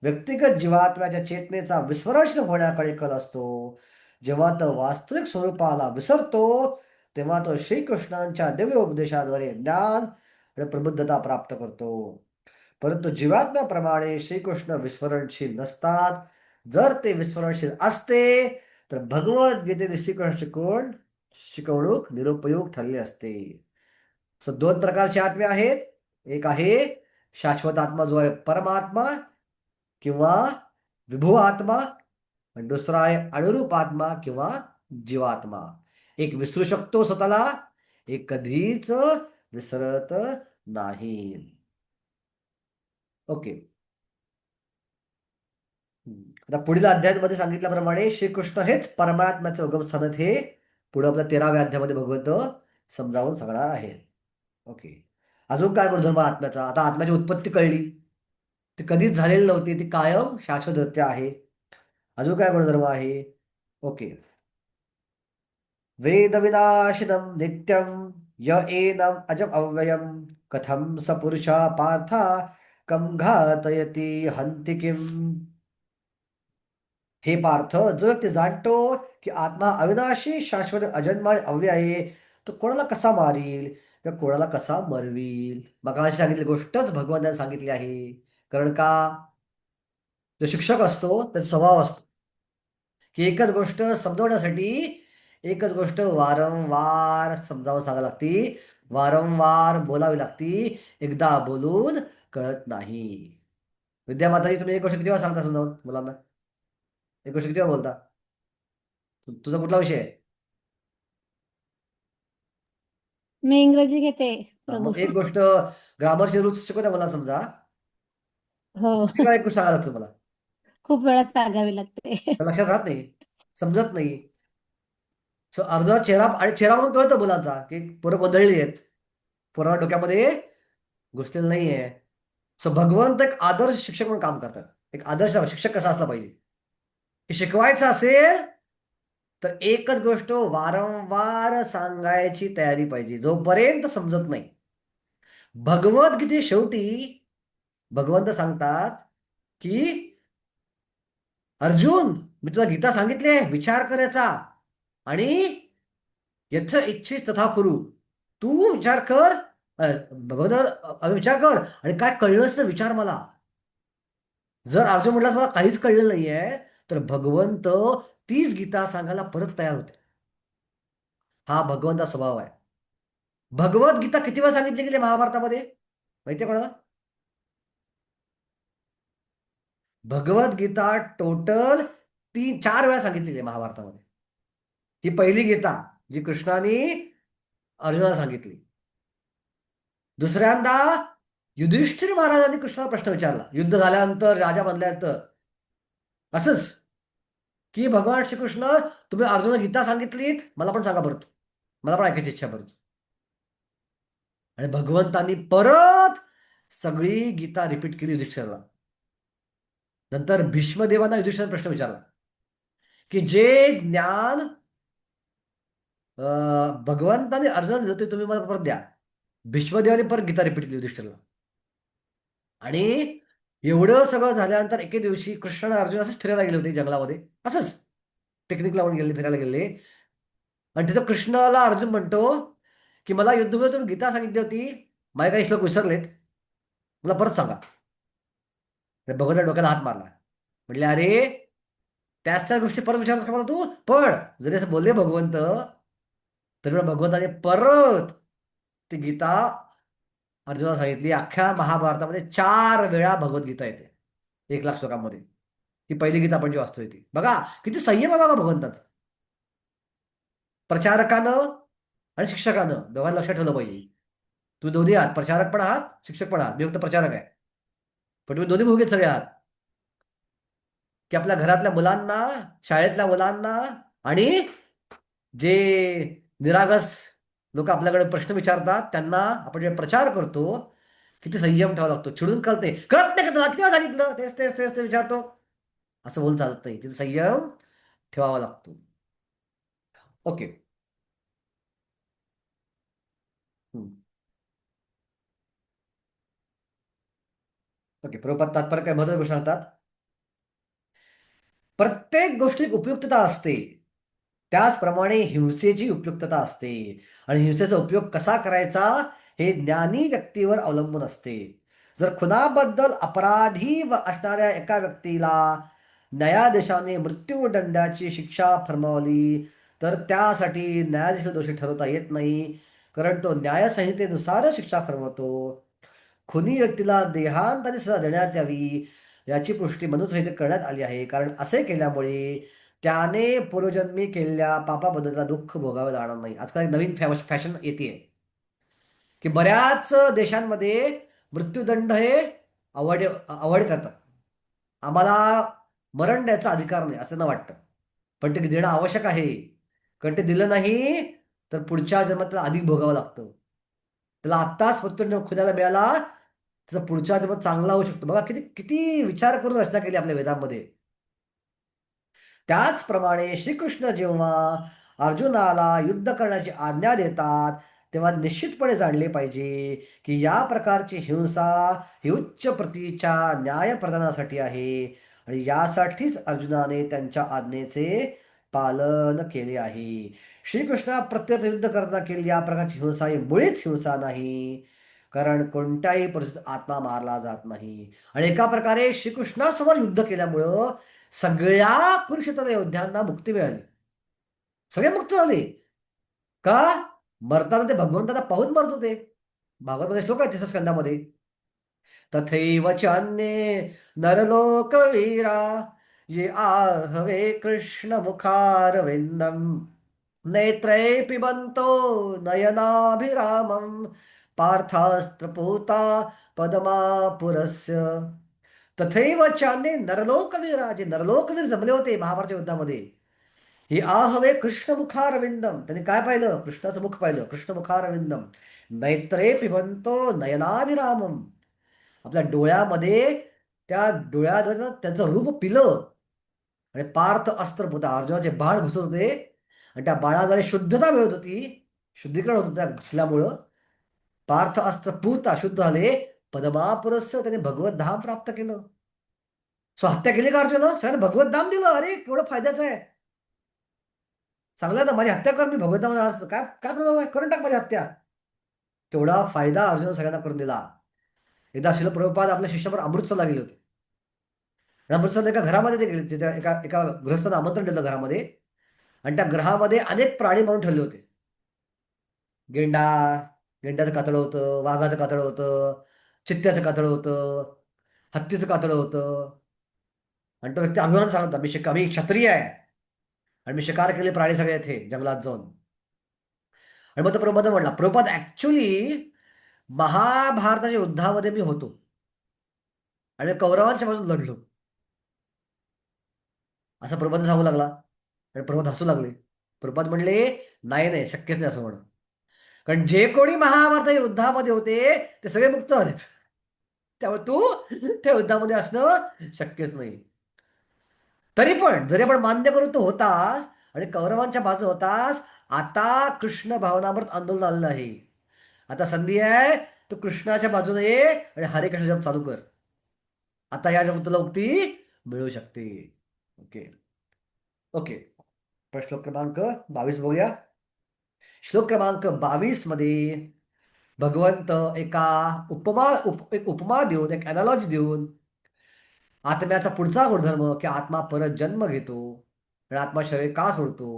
व्यक्तिगत जीवात्म्याच्या चेतनेचा विस्मरण होण्याकडे कल असतो. जेव्हा तो वास्तविक स्वरूपाला विसरतो तेव्हा तो श्रीकृष्णांच्या दिव्य उपदेशाद्वारे ज्ञान आणि प्रबुद्धता प्राप्त करतो. परंतु जीवात्म्याप्रमाणे श्रीकृष्ण विस्मरणशील नसतात. जर ते विस्मरणशील असते तर भगवद्गीतेने श्रीकृष्ण शिकवणूक निरुपयोग ठरली असते. सो दोन प्रकारचे आत्मे आहेत. एक आहे शाश्वत आत्मा जो आहे परमात्मा किंवा विभू आत्मा, आणि दुसरा आहे अनुरूप आत्मा किंवा जीवात्मा. एक विसरू शकतो स्वतःला, एक कधीच विसरत नाही. ओके. आता पुढील अध्यायामध्ये सांगितल्याप्रमाणे श्रीकृष्ण हेच परमात्म्याचे उगमस्थान आहेत, हे पुढे आपल्या 13व्या अध्यायामध्ये भगवंत समजावून सांगणार आहे. ओके. अजून काय गुणधर्म आत्म्याचा, आता आत्म्याची उत्पत्ती कळली, ती कधीच झालेली नव्हती, ती कायम शाश्वत आहे. अजून काय गुणधर्म आहे. ओके. वेद विनाशिनं नित्यं य एनम अजम अव्ययम कथम स पुरुषा पार्था कम घातयति हंति किम. हे पार्थ, जो व्यक्ती जाणतो की आत्मा अविनाशी, शाश्वत, अजन्म आणि अव्यय आहे, तो कोणाला कसा मारील किंवा कोणाला कसा मरवील. मग सांगितली गोष्टच भगवंताने सांगितली आहे. कारण का, जो शिक्षक असतो त्याचा स्वभाव असतो की एकच गोष्ट समजवण्यासाठी एकच गोष्ट वारंवार समजावून सांगावी लागती, वारंवार बोलावी लागती. एकदा बोलून कळत नाही. विद्यामाताजी, तुम्ही एक गोष्ट किती वेळा सांगता समजावून मुलांना? एक गोष्ट किती वेळा बोलता? तुझा कुठला विषय आहे? मी इंग्रजी घेते प्रभू. मग एक गोष्ट ग्रामरचे रूल्स शिकवत्या मला समजा, हो. किती वेळा एक गोष्ट सांगायला लागतं मला? खूप वेळा सांगावी लागते. तर लक्षात राहत नाही, समजत नाही. सो अर्धा चेहरा, आणि चेहरावरून कळतं मुलांचा की पोरं गोंधळली आहेत, पोरांना डोक्यामध्ये घुसलेलं नाहीये. सो भगवंत एक आदर्श शिक्षक म्हणून काम करतात. एक आदर्श शिक्षक कसा असला पाहिजे, की शिकवायचं असेल तर एकच गोष्ट वारंवार सांगायची तयारी पाहिजे, जोपर्यंत समजत नाही. भगवद्गीते शेवटी भगवंत सांगतात की अर्जुन, मी तुला गीता सांगितली आहे, विचार करायचा, आणि यथ इच्छित तथा करू. तू विचार कर, भगवंत विचार कर, आणि काय कळलंच तर विचार मला. जर अर्जुन म्हटलास मला काहीच कळलेलं नाहीये, तर भगवंत तीच गीता सांगायला परत तयार होते. हा भगवंता स्वभाव आहे. भगवद्गीता किती वेळा सांगितली गेली महाभारतामध्ये माहितीये कोणाला? भगवद्गीता टोटल 3-4 वेळा सांगितलेली आहे महाभारतामध्ये. ही पहिली गीता जी कृष्णाने अर्जुनाला सांगितली. दुसऱ्यांदा युधिष्ठिर महाराजांनी कृष्णाला प्रश्न विचारला युद्ध झाल्यानंतर, राजा बनल्यानंतर, असंच की भगवान श्रीकृष्ण, तुम्ही अर्जुनाला गीता सांगितलीत, मला पण सांगा परत, मला पण ऐकायची इच्छा परत. आणि भगवंतांनी परत सगळी गीता रिपीट केली युधिष्ठिरला. नंतर भीष्मदेवांना युधिष्ठिर प्रश्न विचारला की जे ज्ञान भगवंताने अर्जुनाला दिलं ते तुम्ही मला परत द्या. भीष्मदेवाने परत गीता रिपीट केली युधिष्ठिरला. आणि एवढं सगळं झाल्यानंतर एके दिवशी कृष्ण आणि अर्जुन असंच फिरायला गेले होते जंगलामध्ये, असंच पिकनिकला गेले, फिरायला गेले. आणि तिथं कृष्णाला अर्जुन म्हणतो की मला युद्धभूमीवर तुम्ही गीता सांगितली होती, माझे काही श्लोक विसरलेत, मला परत सांगा. तर भगवंताच्या डोक्याला हात मारला, म्हटले अरे त्याच त्या गोष्टी परत विचारतोस का मला तू? पण जरी असं बोलले भगवंत, तरी पण भगवंताने परत ती गीता अर्जुनाला सांगितली. अख्ख्या महाभारतामध्ये 4 वेळा भगवद्गीता येते 1,00,000 श्लोकांमध्ये. ही पहिली गीता आपण जी वाचतोय ती बघा, किती संयम आहे बघा भगवंताचा. प्रचारकानं आणि शिक्षकानं दोघांना लक्षात ठेवलं पाहिजे. तुम्ही दोन्ही आहात, प्रचारक पण आहात, शिक्षक पण आहात. मी फक्त प्रचारक आहे, पण तुम्ही दोन्ही भोगीत सगळे आहात. की आपल्या घरातल्या मुलांना, शाळेतल्या मुलांना, आणि जे निरागस लोक आपल्याकडे प्रश्न विचारतात त्यांना आपण जे प्रचार करतो, किती संयम ठेवावा लागतो. चिडून कळते, कळत नाही का तुला, किती वेळा सांगितलं, तेच तेच तेच ते विचारतो, असं बोलून चालत नाही. तिथे संयम ठेवावा लागतो. ओके. ओके, प्रभुपाद तात्पर्य काय महत्वाची गोष्ट सांगतात. प्रत्येक गोष्टीत उपयुक्तता असते, त्याचप्रमाणे हिंसेची उपयुक्तता असते. आणि हिंसेचा उपयोग कसा करायचा हे ज्ञानी व्यक्तीवर अवलंबून असते. जर खुनाबद्दल अपराधी असणाऱ्या एका व्यक्तीला न्यायाधीशाने मृत्यूदंडाची शिक्षा फरमावली, तर त्यासाठी न्यायाधीश दोषी ठरवता येत नाही, कारण तो न्यायसंहितेनुसार शिक्षा फरमावतो. खुनी व्यक्तीला देहांताची सजा देण्यात यावी याची पुष्टी मनुसंहितेत करण्यात आली आहे, कारण असे केल्यामुळे त्याने पूर्वजन्मी केलेल्या पापाबद्दलला दुःख भोगावे लागणार नाही. आजकाल एक नवीन फॅशन येते की बऱ्याच देशांमध्ये मृत्यूदंड हे अवॉइड अवॉइड करतात. आम्हाला मरण द्यायचा अधिकार नाही असं न वाटतं, पण ते देणं आवश्यक आहे, कारण ते दिलं नाही तर पुढच्या जन्मात त्याला अधिक भोगावं लागतं. त्याला आत्ताच मृत्यूदंड खुद्याला मिळाला, त्याचा पुढच्या जन्मात चांगला होऊ शकतो. बघा किती किती विचार करून रचना केली आपल्या वेदांमध्ये. त्याचप्रमाणे श्रीकृष्ण जेव्हा अर्जुनाला युद्ध करण्याची आज्ञा देतात, तेव्हा निश्चितपणे जाणले पाहिजे की या प्रकारची हिंसा ही उच्च प्रतीच्या न्याय प्रदानासाठी आहे, आणि यासाठीच अर्जुनाने त्यांच्या आज्ञेचे पालन केले आहे. श्रीकृष्णा प्रत्यक्ष युद्ध करताना केलेली या प्रकारची हिंसा ही मुळीच हिंसा नाही, कारण कोणत्याही परिस्थितीत आत्मा मारला जात नाही. आणि एका प्रकारे श्रीकृष्णासमोर युद्ध केल्यामुळं सगळ्या कुरुक्षेत्र योद्ध्यांना मुक्ती मिळाली. सगळे मुक्त झाले. का? मरताना ते भगवंताला पाहून मरत होते. भागवतमध्ये श्लोक आहे तिसऱ्या स्कंदामध्ये. तथैव चान्ये नरलोकवीरा ये आहवे कृष्ण मुखारविंदम नेत्रै पिबन्तो नयनाभिरामं पार्थास्त्रपूता पद्मापुरस्य. तथैव चान्ये नरलोकवीरा, जे नरलोकवीर जमले होते महाभारत युद्धामध्ये, ही आहवे कृष्ण मुखारविंदम, त्यांनी काय पाहिलं? कृष्णाचं मुख पाहिलं. कृष्ण मुखारविंदम नेत्रे पिबंतो नयनाभिरामम, आपल्या डोळ्यामध्ये, त्या डोळ्याद्वारे त्याचं रूप पिलं. आणि पार्थ अस्त्र पुता, अर्जुनाचे बाण घुसत होते आणि त्या बाणाद्वारे शुद्धता मिळत होती, शुद्धीकरण होत होतं त्या घुसल्यामुळं. पार्थ अस्त्र पूता शुद्ध झाले. पद्मापुरस्य, त्याने भगवत धाम प्राप्त केलं. सो हत्या केली का अर्जुन? सगळ्यांना भगवत धाम दिलं. अरे केवढं फायद्याचं आहे. चांगलं आहे ना, माझी हत्या कर, मी भगवत धाम जाणार असतो. काय काय प्रॉब्लेम आहे, करून टाक माझी हत्या. तेवढा फायदा अर्जुन सगळ्यांना करून दिला. एकदा श्रील प्रभुपाद आपल्या शिष्यावर अमृतसरला गेले होते. अमृतसरला एका घरामध्ये ते गेले. तिथे एका एका गृहस्थांना आमंत्रण दिलं घरामध्ये. आणि त्या ग्रहामध्ये अनेक प्राणी म्हणून ठेवले होते. गेंडा, गेंड्याचं कातडं होतं, वाघाचं कातडं होतं, चित्त्याचं कातडं होतं, हत्तीचं कातडं होतं. आणि तो व्यक्ती अभिमान सांगत होता, मी क्षत्रिय आहे आणि मी शिकार केले प्राणी सगळे येथे जंगलात जाऊन. आणि मग तो प्रभुपाद म्हटला, प्रभुपाद ऍक्च्युली महाभारताच्या युद्धामध्ये मी होतो आणि कौरवांच्या बाजून लढलो, असं प्रभुपाद सांगू लागला. आणि प्रभुपाद हसू लागले. प्रभुपाद म्हणले, नाही नाही, शक्यच नाही असं म्हणून. कारण जे कोणी महाभारत युद्धामध्ये होते ते सगळे मुक्त झालेत. त्यामुळे तू त्या युद्धामध्ये असणं शक्यच नाही. तरी पण जरी आपण मान्य करू तू होतास आणि कौरवांच्या बाजू होतास, आता कृष्ण भावनामृत आंदोलन आलेलं आहे. आता संधी आहे, तू कृष्णाच्या बाजूने ये आणि हरे कृष्ण जप चालू कर. आता या जप तुला मुक्ती मिळू शकते. Okay okay. पण श्लोक क्रमांक 22 बघूया. श्लोक क्रमांक 22 मध्ये भगवंत एक उपमा देऊन, एक अनालॉजी देऊन, आत्म्याचा पुढचा गुणधर्म की आत्मा परत जन्म घेतो आणि आत्मा शरीर का सोडतो,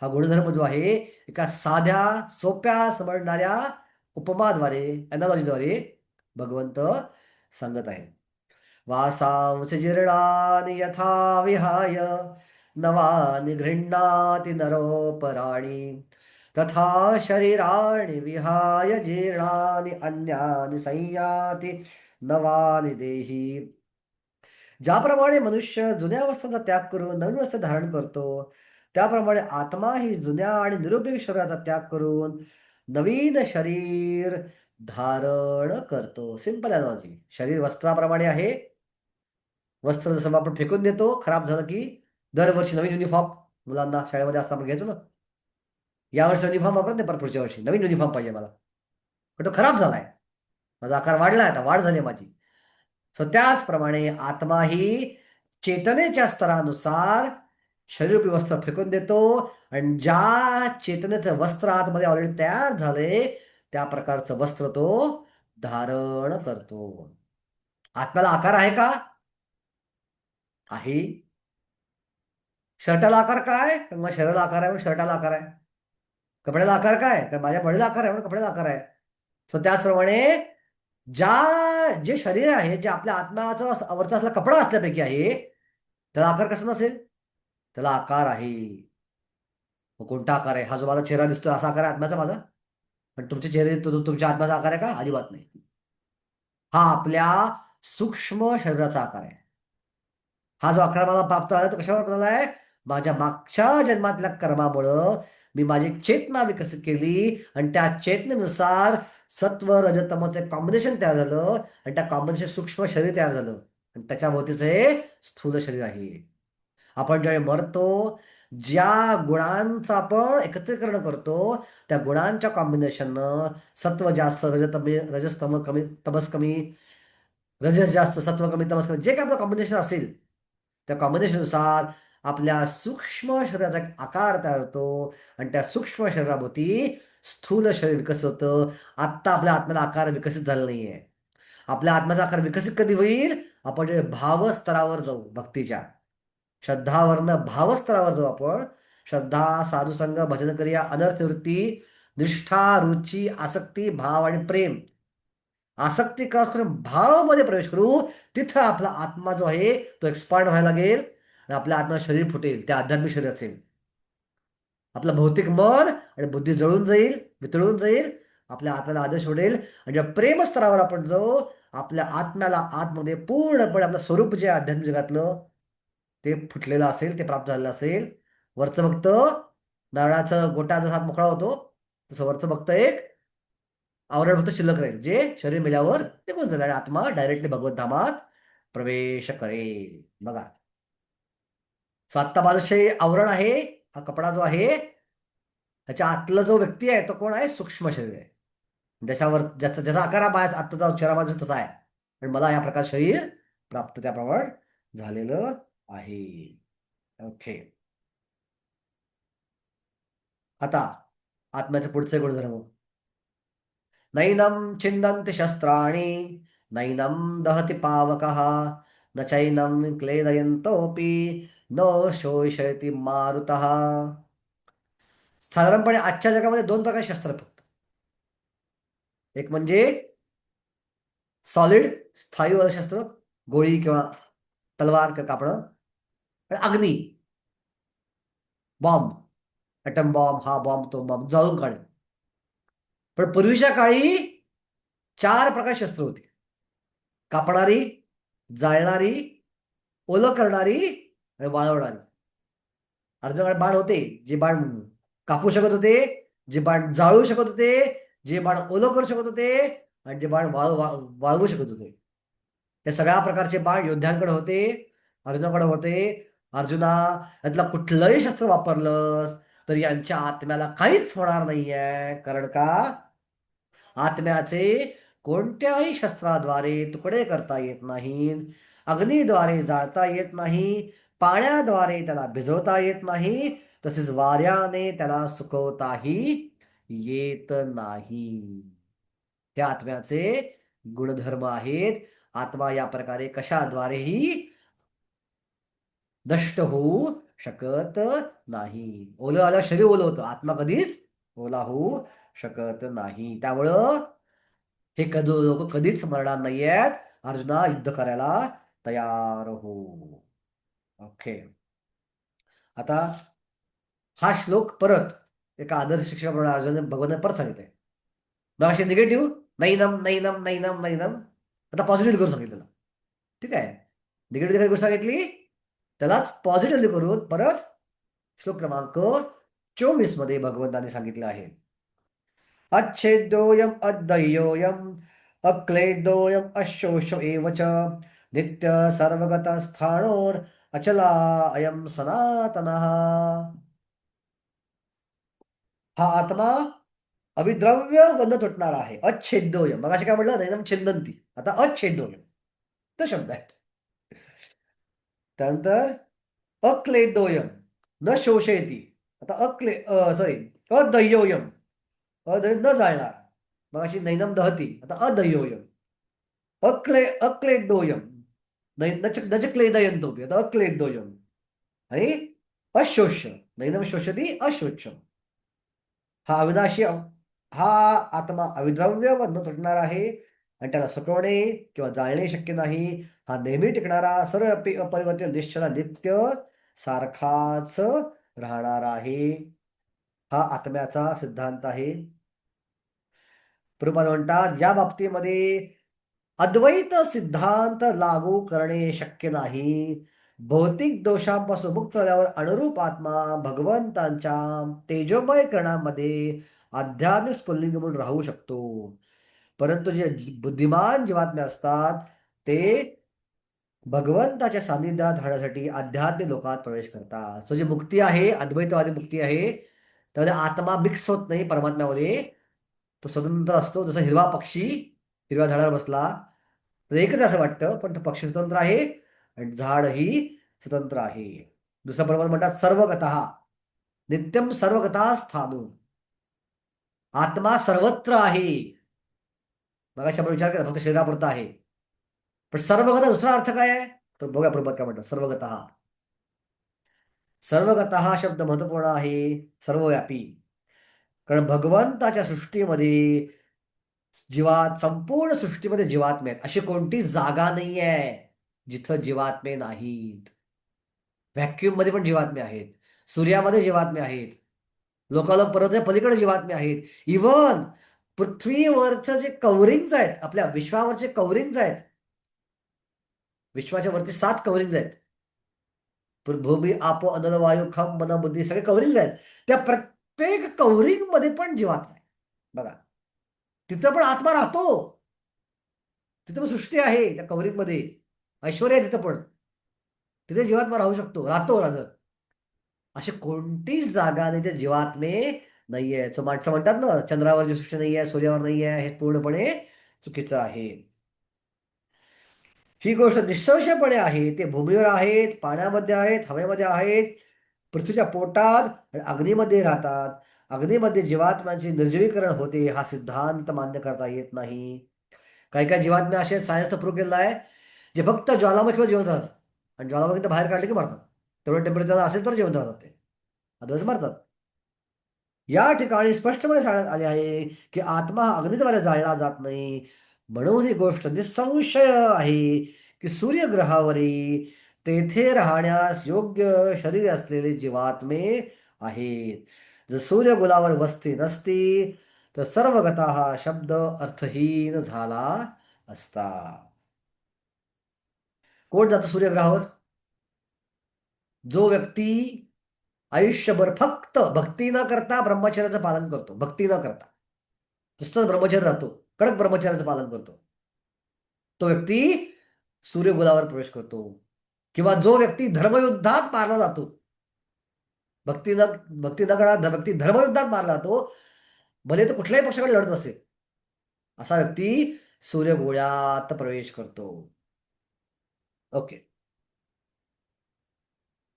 हा गुणधर्म जो आहे एका साध्या सोप्या समजणाऱ्या उपमाद्वारे, अनालॉजीद्वारे भगवंत सांगत आहे. वासांसी जीर्णानि यथा विहाय नवानि गृह्णाति नरोपराणि तथा शरीराणि विहाय जीर्णानि अन्यानि संयाति नवानि देही. ज्याप्रमाणे मनुष्य जुन्या वस्त्रांचा त्याग करून नवीन वस्त्र धारण करतो, त्याप्रमाणे आत्मा ही जुन्या आणि निरुपयोगी शरीराचा त्याग करून नवीन शरीर धारण करतो. Simple analogy. शरीर वस्त्राप्रमाणे आहे. वस्त्र जसं आपण फेकून देतो खराब झालं की, दरवर्षी नवीन युनिफॉर्म मुलांना शाळेमध्ये असताना आपण घ्यायचो ना, यावर्षी युनिफॉर्म वापरत नाही, पण पुढच्या वर्षी नवीन युनिफॉर्म पाहिजे मला, पण तो खराब झालाय, माझा आकार वाढलाय, आता वाढ झाली माझी. सो त्याचप्रमाणे आत्मा ही चेतनेच्या स्तरानुसार शरीररूपी वस्त्र फेकून देतो आणि ज्या चेतनेचं वस्त्र आतमध्ये ऑलरेडी तयार झाले त्या प्रकारचं वस्त्र तो धारण करतो. आत्म्याला आकार आहे का? आहे. शर्टाला आकार काय? तर मग शरीराला आकार आहे म्हणून शर्टाला आकार आहे. कपड्याला आकार काय? तर माझ्या बॉडीला आकार आहे म्हणून कपड्याला आकार आहे. सो त्याचप्रमाणे जे शरीर आहे, जे आपल्या आत्म्याचा वरचा असला कपडा असल्यापैकी आहे, त्याला आकार कसा नसेल? त्याला आकार आहे. मग कोणता आकार आहे? हा जो माझा चेहरा दिसतोय असा आकार आहे आत्म्याचा माझा? पण तुमचे चेहरे तुमच्या आत्म्याचा आकार आहे का? अजिबात नाही. हा आपल्या सूक्ष्म शरीराचा आकार आहे. हा जो आकार मला प्राप्त झाला तो कशावर झाला आहे? माझ्या मागच्या जन्मातल्या कर्मामुळं मी माझी चेतना विकसित केली आणि त्या चेतनेनुसार सत्व रजतमचं कॉम्बिनेशन तयार झालं आणि त्या कॉम्बिनेशन सूक्ष्म शरीर तयार झालं आणि त्याच्याभोवतीच हे स्थूल शरीर आहे. आपण ज्यावेळी मरतो, ज्या गुणांचं आपण एकत्रीकरण करतो त्या गुणांच्या कॉम्बिनेशननं सत्व जास्त, रजस्तम कमी, तमस कमी, रजस जास्त, सत्व कमी, तमस कमी, जे काय आपलं कॉम्बिनेशन असेल त्या कॉम्बिनेशननुसार आपल्या सूक्ष्म शरीराचा एक आकार तयार होतो आणि त्या सूक्ष्म शरीराभोवती स्थूल शरीर विकसित होतं. आत्ता आपल्या आत्म्याला आकार विकसित झाला नाहीये. आपल्या आत्म्याचा आकार विकसित कधी होईल? आपण भाव स्तरावर जाऊ भक्तीच्या. श्रद्धावरनं भावस्तरावर जाऊ आपण. श्रद्धा, साधुसंग, भजन क्रिया, अनर्थ वृत्ती, निष्ठा, रुची, आसक्ती, भाव आणि प्रेम. आसक्ती क्रॉस करून भावामध्ये प्रवेश करू. तिथं आपला आत्मा जो आहे तो एक्सपांड व्हायला लागेल आणि आपल्या आत्मा शरीर फुटेल, ते आध्यात्मिक शरीर असेल. आपलं भौतिक मन आणि बुद्धी जळून जाईल, वितळून जाईल, आपल्या आत्म्याला आदेश होईल. आणि जेव्हा प्रेमस्तरावर आपण जाऊ, आपल्या आत्म्याला आतमध्ये पूर्णपणे आपलं स्वरूप जे आहे आध्यात्मिक जगातलं ते फुटलेलं असेल, ते प्राप्त झालेलं असेल. वरचं फक्त नारळाचं गोटा जसा मोकळा होतो तसं वरचं फक्त एक आवरण फक्त शिल्लक राहील, जे शरीर मेल्यावर निघून जाईल आणि आत्मा डायरेक्टली भगवत धामात प्रवेश करेल. बघा, सो आत्ता माझं शरीर आवरण आहे. हा कपडा जो आहे त्याच्या आतला जो व्यक्ती आहे तो कोण आहे? सूक्ष्म शरीर आहे. ज्याच्यावर ज्याचा आकार हा माझ्या आत्ताचा चेहरा माझा तसा आहे. आणि मला या प्रकार शरीर प्राप्त त्याप्रमाणे झालेलं आहे. ओके. आता आत्म्याचे पुढचे गुणधर्म. नैनम छिन्दन्ति शस्त्राणि नैनम दहति पावकः न चैनम क्लेदयन्तोऽपि न शोषयति मारुतः. साधारणपणे आजच्या जगामध्ये दोन प्रकारचे शस्त्र आहेत फक्त. एक म्हणजे सॉलिड स्थायी शस्त्र, गोळी किंवा तलवार किंवा कापडं. आणि अग्नी, बॉम्ब, ॲटम बॉम्ब, हा बॉम्ब, तो बॉम्ब जाळून काढेल. पण पूर्वीच्या काळी 4 प्रकारची शस्त्र होती. कापणारी, जाळणारी, ओलं करणारी आणि वाळवणारी. अर्जुनाकडे बाण होते, जे बाण कापू शकत होते, जे बाण जाळू शकत होते, जे बाण ओलं करू शकत होते आणि जे बाण वाळवू शकत होते. हे सगळ्या प्रकारचे बाण योद्ध्यांकडे होते, अर्जुनाकडे होते. अर्जुना, यातलं कुठलंही शस्त्र वापरलंस तर यांच्या आत्म्याला काहीच होणार नाहीये. कारण का? आत्म्याचे कोणत्याही शस्त्राद्वारे तुकडे करता येत नाहीत, अग्नीद्वारे जाळता येत नाही, पाण्याद्वारे त्याला भिजवता येत नाही, तसेच वाऱ्याने त्याला सुकवताही येत नाही. हे आत्म्याचे गुणधर्म आहेत. आत्मा या प्रकारे कशाद्वारेही नष्ट होऊ शकत नाही. ओलं आलं शरीर ओलं होतं, आत्मा कधीच ओला होऊ शकत नाही. त्यामुळं हे लोक कधीच मरणार नाहीयेत. अर्जुना, युद्ध करायला तयार हो. ओके. आता हा श्लोक परत एका आदर्श शिक्षकाप्रमाणे अर्जुनाने भगवान परत सांगितलंय. मग असे निगेटिव्ह नैनम नैनम नैनम नैनम, आता पॉझिटिव्ह करून सांगितलं. ठीक आहे. निगेटिव्ह काय गोष्ट सांगितली त्यालाच पॉझिटिव्हली करून परत श्लोक क्रमांक 24 मध्ये भगवंताने सांगितलं आहे. अच्छेद्योयम अद्वयोयम अक्लेदोयम अशोष एव च नित्य सर्वगत स्थाणोर अचला अयम सनातनः. हा आत्मा अविद्रव्य बंध तुटणारा आहे. अच्छेद्योयम, मग काय म्हटलं? नैनम छिंदंती, आता अच्छेद्योयम तो शब्द आहे. त्यानंतर अक्लेदोयम न शोषयती, आता सॉरी अदह्योयम, न जाळणार. मग अशी नैनम दहती, आता अदह्योयम. अक्लेदोयम नच क्लेदयंतोपी, आता अक्लेदोयम. आणि अशोष्य, नैनम शोषती अशोष्यम. हा अविनाशी, हा आत्मा अविद्रव्य बंध तुटणार आहे आणि त्याला सुकवणे किंवा जाळणे शक्य नाही. हा नेहमी टिकणारा, सर्व अपरिवर्तनीय, निश्चला, नित्य सारखाच राहणार आहे. हा आत्म्याचा सिद्धांत आहे. प्रभुपाद म्हणतात या बाबतीमध्ये अद्वैत सिद्धांत लागू करणे शक्य नाही. भौतिक दोषांपासून मुक्त झाल्यावर अनुरूप आत्मा भगवंतांच्या तेजोमय करणामध्ये आध्यात्मिक स्फुल्लिंग म्हणून राहू शकतो. परंतु जे बुद्धिमान जीवात्मे असतात ते भगवंताच्या सान्निध्यात राहण्यासाठी आध्यात्मिक लोकात प्रवेश करतात. सो जी मुक्ती आहे, अद्वैतवादी मुक्ती आहे, त्यामध्ये आत्मा मिक्स होत नाही परमात्म्यामध्ये. तो स्वतंत्र असतो. जसा हिरवा पक्षी हिरव्या झाडावर बसला तर एकच असं वाटतं, पण तो पक्षी स्वतंत्र आहे आणि झाडही स्वतंत्र आहे. दुसरा प्रमाण म्हणतात सर्वगतः नित्यम सर्वगतः स्थानून. आत्मा सर्वत्र आहे. मग आपण विचार केला फक्त शरीरापुरता आहे, पण सर्वगत दुसरा अर्थ काय आहे तर बघा प्रभात काय म्हणतात सर्वगतः. सर्वगतः हा शब्द महत्वपूर्ण आहे, सर्वव्यापी. कारण भगवंताच्या सृष्टीमध्ये जीवात संपूर्ण सृष्टीमध्ये जीवात्मे आहेत, अशी कोणती जागा नाही आहे जिथं जीवात्मे नाहीत. व्हॅक्युम मध्ये पण जीवात्मे आहेत, सूर्यामध्ये जीवात्मे आहेत, लोकालोक पर्वताच्या पलीकडे जीवात्मे आहेत. इवन पृथ्वीवरचं जे कव्हरिंग्ज आहेत, आपल्या विश्वावरचे कव्हरिंग्ज आहेत, विश्वाच्या वरती 7 कव्हरिंग्ज आहेत. भूमी, आपो, अनल, वायू, खम, मन, बुद्धी, सगळे कव्हरिंग्ज आहेत. त्या प्रत्येक कव्हरिंग मध्ये पण जीवात्मा आहे. बघा, तिथं पण आत्मा राहतो. तिथं पण सृष्टी आहे, त्या कव्हरिंग मध्ये ऐश्वर्य आहे. तिथं पण तिथे जीवात्मा राहू शकतो, राहतो राहत. अशी कोणतीच जागा नाही त्या जीवात्मे नाहीये. सो माणसं म्हणतात ना, चंद्रावर जी सृष्टी नाहीये, सूर्यावर नाहीये, हे पूर्णपणे चुकीचं आहे. ही गोष्ट निसंशयपणे आहे. ते भूमीवर आहेत, पाण्यामध्ये आहेत, हवेमध्ये आहेत, पृथ्वीच्या पोटात आणि अग्नीमध्ये राहतात. अग्नीमध्ये जीवात्म्यांचे निर्जलीकरण होते, हा सिद्धांत मान्य करता येत नाही. काही काही जीवात्मे असे सायन्सचं प्रूव्ह केलेलं आहे, जे फक्त ज्वालामुखीवर जिवंत राहतात आणि ज्वालामुखीतून बाहेर काढले की मरतात. तेवढं टेम्परेचर असेल तर जिवंत राहतात ते, अदरवाईज मरतात. या ठिकाणी स्पष्टपणे सांगण्यात आले आहे की आत्मा हा अग्नीद्वारे जाळला जात नाही. म्हणून ही गोष्ट निसंशय आहे की सूर्यग्रहावरील तेथे राहण्यास योग्य शरीर असलेले जीवात्मे आहेत. जर सूर्यगोलावर वस्ती नसती तर सर्वगता हा शब्द अर्थहीन झाला असता. कोण जातं सूर्यग्रहावर? जो व्यक्ती आयुष्यभर फक्त भक्ती न करता ब्रह्मचर्याचं पालन करतो, भक्ती न करता नुसतं ब्रह्मचर्य राहतो, कडक ब्रह्मचर्याचं पालन करतो, तो व्यक्ती सूर्यगोलावर प्रवेश करतो. किंवा जो व्यक्ती धर्मयुद्धात मारला जातो, भक्ती न भक्ती न करता व्यक्ती धर्मयुद्धात मारला जातो, भले तो कुठल्याही पक्षाकडे लढत असेल, असा व्यक्ती सूर्यगोळ्यात प्रवेश करतो. ओके,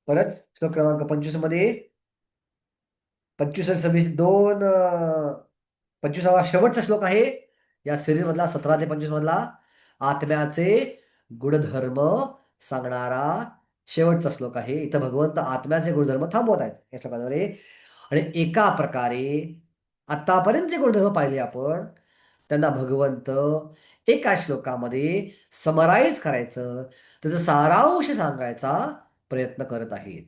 परत श्लोक क्रमांक 25 मध्ये 25 आणि 26 दोन 25वा शेवटचा श्लोक आहे या सिरीज मधला, 17 ते 25 मधला आत्म्याचे गुणधर्म सांगणारा शेवटचा श्लोक आहे. इथं भगवंत आत्म्याचे गुणधर्म थांबवत आहेत या श्लोकाद्वारे. आणि एका प्रकारे आतापर्यंत जे गुणधर्म पाहिले आपण, त्यांना भगवंत एका श्लोकामध्ये समराईज करायचं, त्याचा सारांश सांगायचा प्रयत्न करत आहेत.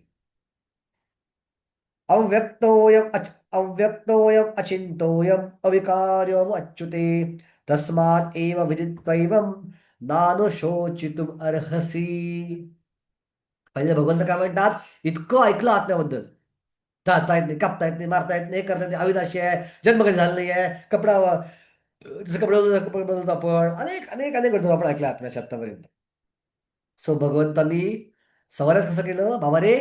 अव्यक्तोयम अचिंतोयम अविकार्यम अच्युते तस्मात् एव विदित्वैवं नानुशोचितुम अर्हसि. पहिले भगवंत काय म्हणतात, इतकं ऐकलं आत्म्याबद्दल, जाता येत नाही, कापता येत नाही, मारता येत नाही, करता येत नाही, अविनाशी आहे, जन्म कधी झालं नाही आहे, कपडा जसं कपडे बदलतो आपण, अनेक अनेक अनेक गोष्टी आपण ऐकल्या आत्म्याच्या आत्तापर्यंत. सो भगवंतांनी समरस कसं केलं, बाबा रे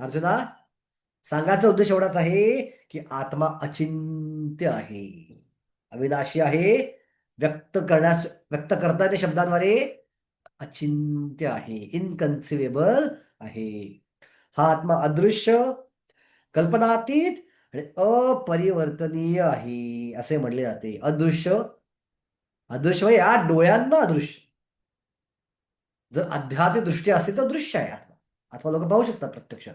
अर्जुना, सांगायचा उद्देश एवढाच आहे की आत्मा अचिंत्य आहे, अविनाशी आहे, व्यक्त करता येते शब्दाद्वारे, अचिंत्य आहे, इनकन्सिवेबल आहे. हा आत्मा अदृश्य, कल्पनातीत आणि अपरिवर्तनीय आहे असे म्हणले जाते. अदृश्य, अदृश्य म्हणजे या डोळ्यांना अदृश्य. जर आध्यात्मिक दृष्टी असेल तर दृश्य आहे आत्मा, आत्मा लोक पाहू शकतात प्रत्यक्ष.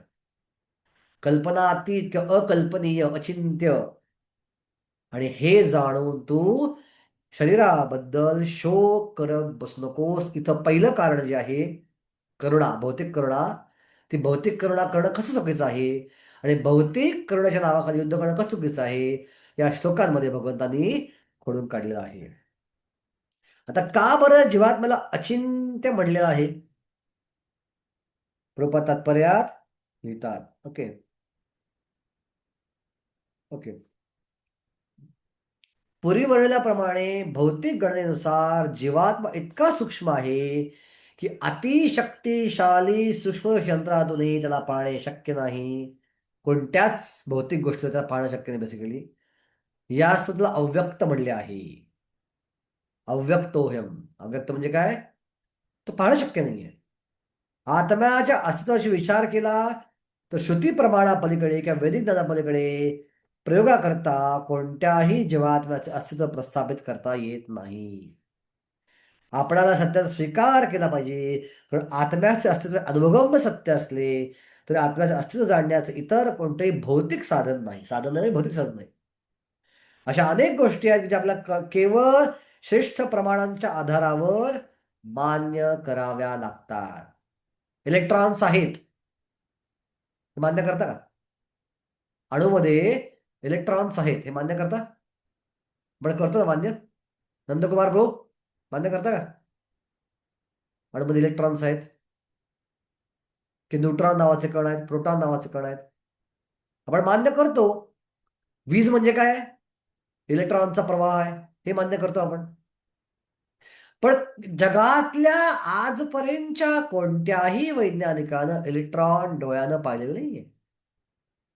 कल्पनातीत किंवा अकल्पनीय, अचिंत्य. आणि हे जाणून तू शरीराबद्दल शोक करत बसू नकोस. इथं पहिलं कारण जे आहे करुणा, भौतिक करुणा, ती भौतिक करुणा करणं कसं चुकीचं आहे आणि भौतिक करुणाच्या नावाखाली युद्ध करणं कसं चुकीचं आहे, या श्लोकांमध्ये भगवंतांनी खोडून काढलेलं आहे. आता का बरं जीवात्म्याला अचिंत्य म्हणलेलं आहे? प्रभुपाद तात्पर्यात लिहितात. ओके ओके, पूर्वी वर्णिल्याप्रमाणे भौतिक गणनेनुसार जीवात्मा इतका सूक्ष्म आहे की अतिशक्तिशाली सूक्ष्म यंत्रातूनही त्याला पाहणे शक्य नाही. कोणत्याच भौतिक गोष्टी त्याला पाहणं शक्य नाही बेसिकली. या त्याला अव्यक्त म्हणले आहे. अव्यक्तोह्यम, अव्यक्त म्हणजे काय, तो पाहणं शक्य नाहीये. आत्म्याच्या अस्तित्वाशी विचार केला तर श्रुती प्रमाणापलीकडे किंवा वैदिक ज्ञानापलीकडे प्रयोगाकरता कोणत्याही जीवात्म्याचे अस्तित्व प्रस्थापित करता येत नाही. आपणाला सत्याचा स्वीकार केला पाहिजे. पण आत्म्याचे अस्तित्व अनुभवगम्य सत्य असले तरी आत्म्याचं अस्तित्व जाणण्याचं इतर कोणतंही भौतिक साधन नाही. साधन नाही, भौतिक साधन नाही. अशा अनेक गोष्टी आहेत की ज्या आपल्याला केवळ श्रेष्ठ प्रमाणांच्या आधारावर मान्य कराव्या लागतात. इलेक्ट्रॉन्स आहेत, हे मान्य करता का? अणूमध्ये इलेक्ट्रॉन्स आहेत, हे मान्य करता? आपण करतो ना मान्य? नंदकुमार ब्रो, मान्य करता का अणूमध्ये इलेक्ट्रॉन्स आहेत, की न्यूट्रॉन नावाचे कण आहेत, प्रोटॉन नावाचे कण आहेत? आपण मान्य करतो. वीज म्हणजे काय? इलेक्ट्रॉनचा प्रवाह आहे, हे मान्य करतो आपण. पण जगातल्या आजपर्यंतच्या कोणत्याही वैज्ञानिकानं इलेक्ट्रॉन डोळ्यानं पाहिलेलं नाहीये,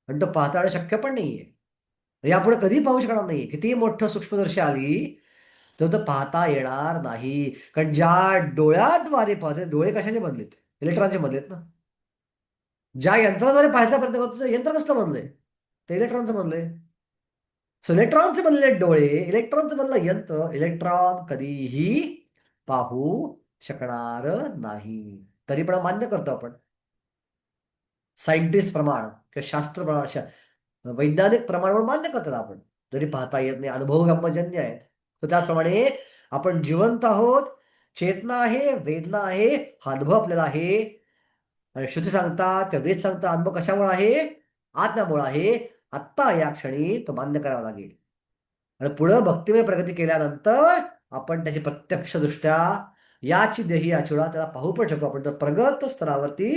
आणि तो पाहता येणं शक्य पण नाहीये. यापुढे कधी पाहू शकणार नाहीये. किती मोठं सूक्ष्मदर्शी आली तर तो पाहता येणार नाही. कारण ज्या डोळ्याद्वारे पाहते, डोळे कशाचे बनलेत? इलेक्ट्रॉनचे बनलेत ना. ज्या यंत्राद्वारे पाहायचा प्रयत्न करतो ते यंत्र कसलं बनलंय? ते इलेक्ट्रॉनचं बनलंय. सो इलेक्ट्रॉनचे बनलेले डोळे, इलेक्ट्रॉनचं बनलं यंत्र, इलेक्ट्रॉन कधीही पाहू शकणार नाही. तरी पण मान्य करतो आपण. सायंटिस्ट प्रमाण किंवा शास्त्र प्रमाण, वैज्ञानिक प्रमाणावर मान्य करतात आपण. जरी पाहता येत नाही, अनुभवगम्यजन्य आहे. तर त्याचप्रमाणे आपण जिवंत आहोत, चेतना आहे, वेदना आहे, हा अनुभव आपल्याला आहे. आणि श्रुती सांगतात किंवा वेद सांगतात अनुभव कशामुळे आहे? आत्म्यामुळे आहे. आत्ता या क्षणी तो मान्य करावा लागेल. आणि पुढं भक्तिमय प्रगती केल्यानंतर आपण त्याची प्रत्यक्षदृष्ट्या याची देही याचिळा त्याला पाहू पण शकतो. आपण जर प्रगत स्तरावरती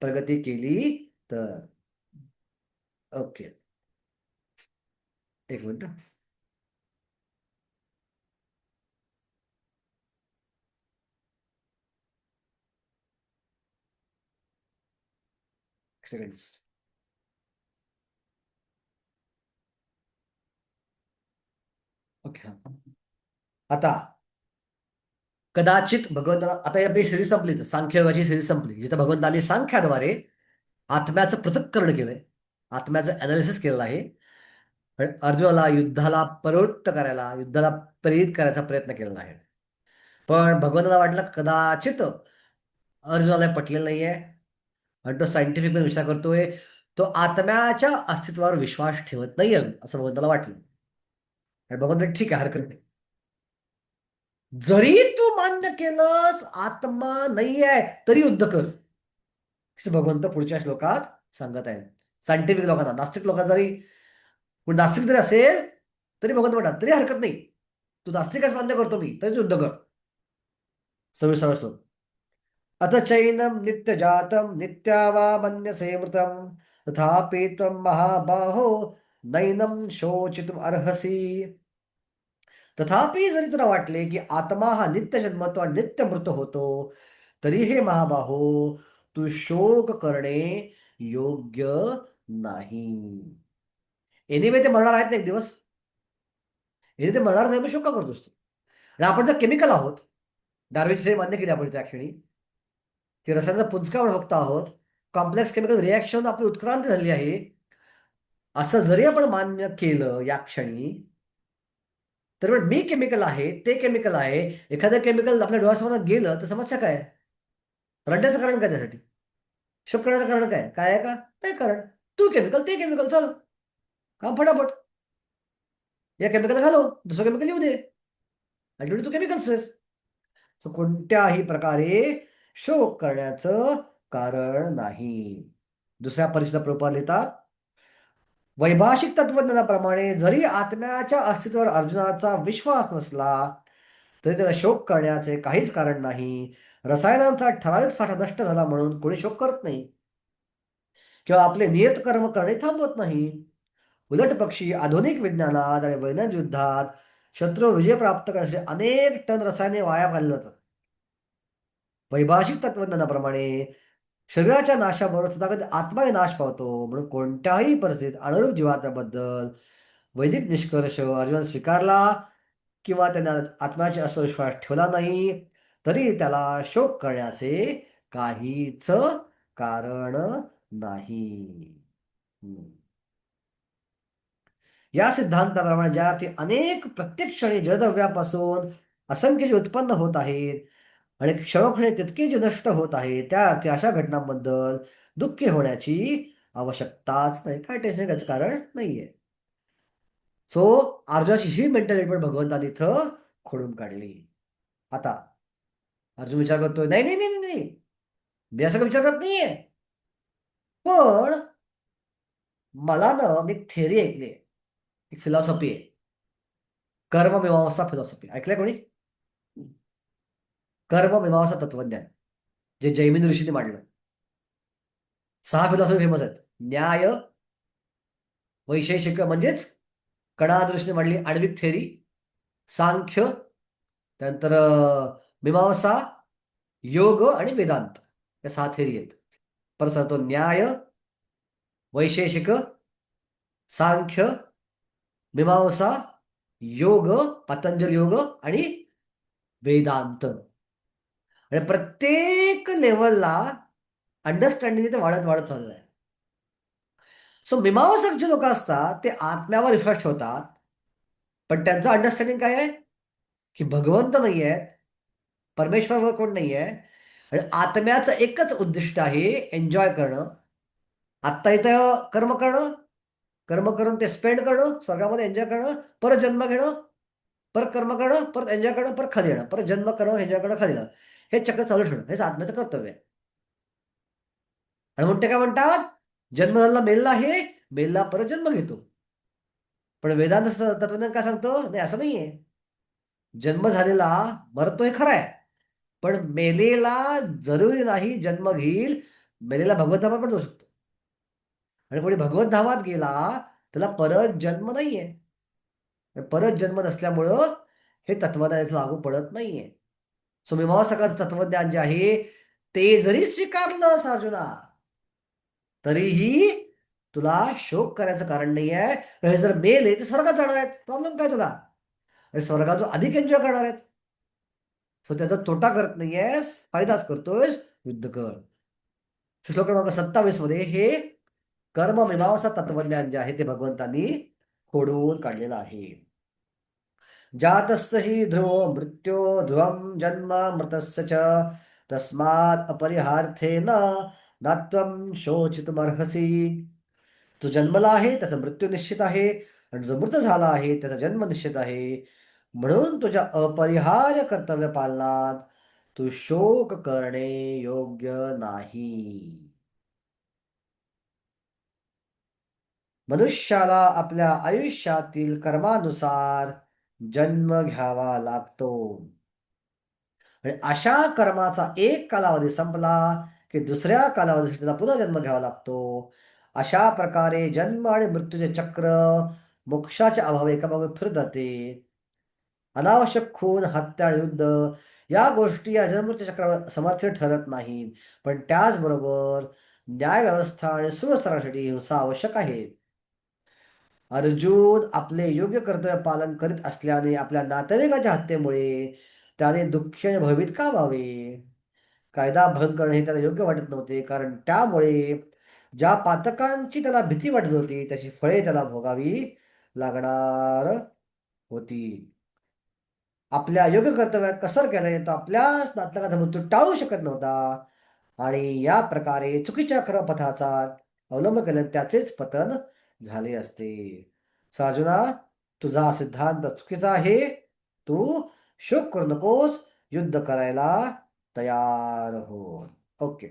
प्रगती केली तर. ओके, एक मिनिट. सेकंड. ओके, आता कदाचित भगवंताला आता आपली सिरीज संपली, तर सांख्ययोगाची सिरीज संपली, जिथे भगवंतांनी सांख्याद्वारे आत्म्याचं पृथक्करण केलंय, आत्म्याचं अनालिसिस केलेलं आहे. आणि अर्जुनाला युद्धाला प्रवृत्त करायला, युद्धाला प्रेरित करायचा प्रयत्न केलेला आहे. पण भगवंताला वाटलं कदाचित अर्जुनाला पटलेलं नाहीये, आणि तो सायंटिफिक विचार करतोय, तो आत्म्याच्या अस्तित्वावर विश्वास ठेवत नाही असं भगवंताला वाटलं. आणि भगवंत ठीक आहे, हरकत नाही. जरी तू मान्य केलंस आत्मा नाही आहे तरी युद्ध कर, असं भगवंत पुढच्या श्लोकात सांगत आहेत. सायंटिफिक लोकांना, नास्तिक लोकांना जरी, नास्तिक जरी असेल तरी भगवंत म्हणतात तरी हरकत नाही, तू नास्तिकच मान्य करतो मी, तरी युद्ध कर. 26 श्लोक. अथ चैनम नित्य जातम नित्या वा मन्यसे मृतम तथापि त्वं महाबाहो नैनम शोचितुम अर्हसी. तथापि जरी तुला वाटले की आत्मा हा नित्य जन्मतो आणि नित्य मृत होतो, तरी हे महाबाहो तू शोक करणे योग्य नाही. एनिवे ते मरणार आहेत ना एक दिवस. हे ते मरणार नाही, मग शोक का करतोस तू? आणि आपण जर केमिकल आहोत, डार्विनचे मान्य केले आपण त्या क्षणी की रसायनाचा पुंजका आपण बघतो आहोत, कॉम्प्लेक्स केमिकल रिॲक्शन आपली उत्क्रांती झाली आहे, असं जरी आपण मान्य केलं या क्षणी, तर पण मी केमिकल आहे, ते केमिकल आहे. एखादं केमिकल आपल्या डोळ्यासमोर गेलं तर समस्या काय? रडण्याचं कारण काय त्यासाठी? शोक करण्याचं कारण काय? काय आहे का? नाही कारण. तू केमिकल, ते केमिकल, चल काम फटाफट. या केमिकल घालो, दुसरं केमिकल येऊ दे. अल्टिमेटली तू केमिकल्स आहेस. कोणत्याही प्रकारे शोक करण्याचं कारण नाही. दुसऱ्या परिस्थितीत प्रभुपाद लिहितात, वैभाषिक तत्वज्ञानाप्रमाणे जरी आत्म्याच्या अस्तित्वावर अर्जुनाचा विश्वास नसला तरी त्याला शोक करण्याचे काहीच कारण नाही. रसायनांचा ठराविक साठा नष्ट झाला म्हणून कोणी शोक करत नाही किंवा आपले नियत कर्म करणे थांबवत नाही. उलट पक्षी आधुनिक विज्ञानात आणि वैज्ञानिक युद्धात शत्रू विजय प्राप्त करण्यासाठी अनेक टन रसायने वाया घालली जातात. वैभाषिक तत्वज्ञानाप्रमाणे शरीराच्या नाशाबरोबर सुद्धा कधी आत्माही नाश पावतो, म्हणून कोणत्याही परिस्थितीत अनुरूप जीवात्म्याबद्दल वैदिक निष्कर्ष अर्जुन स्वीकारला किंवा त्यांना आत्म्याचे विश्वास ठेवला नाही, तरी त्याला शोक करण्याचे काहीच कारण नाही. या सिद्धांताप्रमाणे ज्या अर्थी अनेक प्रत्येक क्षणी जडद्रव्यापासून असंख्य जे उत्पन्न होत आहेत आणि क्षणोक्षणी तितके जे नष्ट होत आहे, त्या अर्थी अशा घटनांबद्दल दुःखी होण्याची आवश्यकताच नाही, काय टेन्शन घ्यायचं कारण नाहीये. सो अर्जुनाची ही मेंटॅलिटी पण भगवंतानी इथं खोडून काढली. आता अर्जुन विचार करतोय, नाही नाही नाही नाही, मी असं काही विचार करत नाहीये, पण मला ना मी एक थिअरी ऐकली, एक फिलॉसॉफी आहे, कर्ममीमांसा फिलॉसॉफी. ऐकलंय कोणी? कर्ममीमांसा तत्वज्ञान, जे जैमिनी ऋषींनी मांडलं. 6 फिलॉसॉफी फेमस आहेत. न्याय, वैशेषिक म्हणजेच कणादृष्टीने मांडली आण्विक थेरी, सांख्य, त्यानंतर मीमांसा, योग आणि वेदांत, या 6 थेरी आहेत. परत सांगतो, न्याय, वैशेषिक, सांख्य, मीमांसा, योग, पतंजल योग आणि वेदांत. आणि प्रत्येक लेवलला अंडरस्टँडिंग ते वाढत वाढत चाललंय. सो मीमांसक जे लोक असतात ते आत्म्यावर विश्वास ठेवतात, पण त्यांचं अंडरस्टँडिंग काय आहे की भगवंत नाही आहेत, परमेश्वरावर कोण नाही आहे, आणि आत्म्याचं एकच उद्दिष्ट आहे एन्जॉय करणं. आत्ता इथं कर्म करणं, कर्म करून ते स्पेंड करणं, स्वर्गामध्ये एन्जॉय करणं, परत जन्म घेणं, परत कर्म करणं, परत एन्जॉय करणं, परत खाली येणं, परत जन्म करणं, एन्जॉय करणं, खाली येणं, हे चक्र चालू ठेवणं, हेच आत्म्याचं कर्तव्य आहे. आणि म्हणते काय म्हणतात, जन्म झाला मेलला आहे, मेलला परत जन्म घेतो. पण वेदांत तत्वज्ञान काय सांगतो, नाही असं नाहीये. जन्म झालेला मरतो हे खरं आहे, पण मेलेला जरुरी नाही जन्म घेईल, मेलेला भगवत धामात पण जाऊ शकतो. आणि कोणी भगवत धामात गेला त्याला परत जन्म नाहीये. परत जन्म नसल्यामुळं हे तत्वज्ञान इथं लागू पडत नाहीये. सो मीमांसकाचं तत्वज्ञान जे आहे ते जरी स्वीकारलं अर्जुना, तरीही तुला शोक करायचं कारण नाही आहे. हे जर मेले ते स्वर्गात जाणार आहेत, प्रॉब्लेम काय तुला? आणि स्वर्गात जो अधिक एन्जॉय करणार आहेत. सो त्याचा तोटा करत नाहीयेस, फायदाच करतोयस, युद्ध कर. श्लोक क्रमांक 27 मध्ये हे कर्ममीमांसा तत्वज्ञान जे आहे ते भगवंतांनी खोडून काढलेलं आहे. जातस्य हि ध्रुवो मृत्यो ध्रुवं जन्म मृतस्य च तस्मात् अपरिहार्थेन नात्वं शोचितुमर्हसि. जो जन्मला आहे त्याचा मृत्यू निश्चित आहे, आणि जो मृत झाला आहे त्याचा जन्म निश्चित आहे. म्हणून तुझ्या अपरिहार्य कर्तव्य पालनात तू शोक करणे योग्य नाही. मनुष्याला आपल्या आयुष्यातील कर्मानुसार जन्म घ्यावा लागतो, आणि अशा कर्माचा एक कालावधी संपला की दुसऱ्या कालावधीसाठी त्याला पुन्हा जन्म घ्यावा लागतो. अशा प्रकारे जन्म आणि मृत्यूचे चक्र मोक्षाच्या अभावी एकामागे फिरत जाते. अनावश्यक खून, हत्या आणि युद्ध या गोष्टी या जन्ममृत्यू चक्रावर समर्थ्य ठरत नाहीत, पण त्याचबरोबर न्याय व्यवस्था आणि सुव्यवस्थासाठी हिंसा आवश्यक आहे. अर्जुन आपले योग्य कर्तव्य पालन करीत असल्याने आपल्या नातेवाईकाच्या हत्येमुळे त्याने दुःखी आणि भयभीत का व्हावे? कायदा भंग करणे हे त्याला योग्य वाटत नव्हते, कारण त्यामुळे ज्या पातकांची त्याला भीती वाटत होती त्याची फळे त्याला भोगावी लागणार होती. आपल्या योग्य कर्तव्यात कसर केल्याने तो आपल्याच नातलगाचा मृत्यू टाळू शकत नव्हता, आणि या प्रकारे चुकीच्या क्रमपथाचा अवलंब केल्याने त्याचेच पतन झाले असते. सो अर्जुना, तुझा सिद्धांत चुकीचा आहे. तू शोक करू नकोस, युद्ध करायला तयार हो. ओके.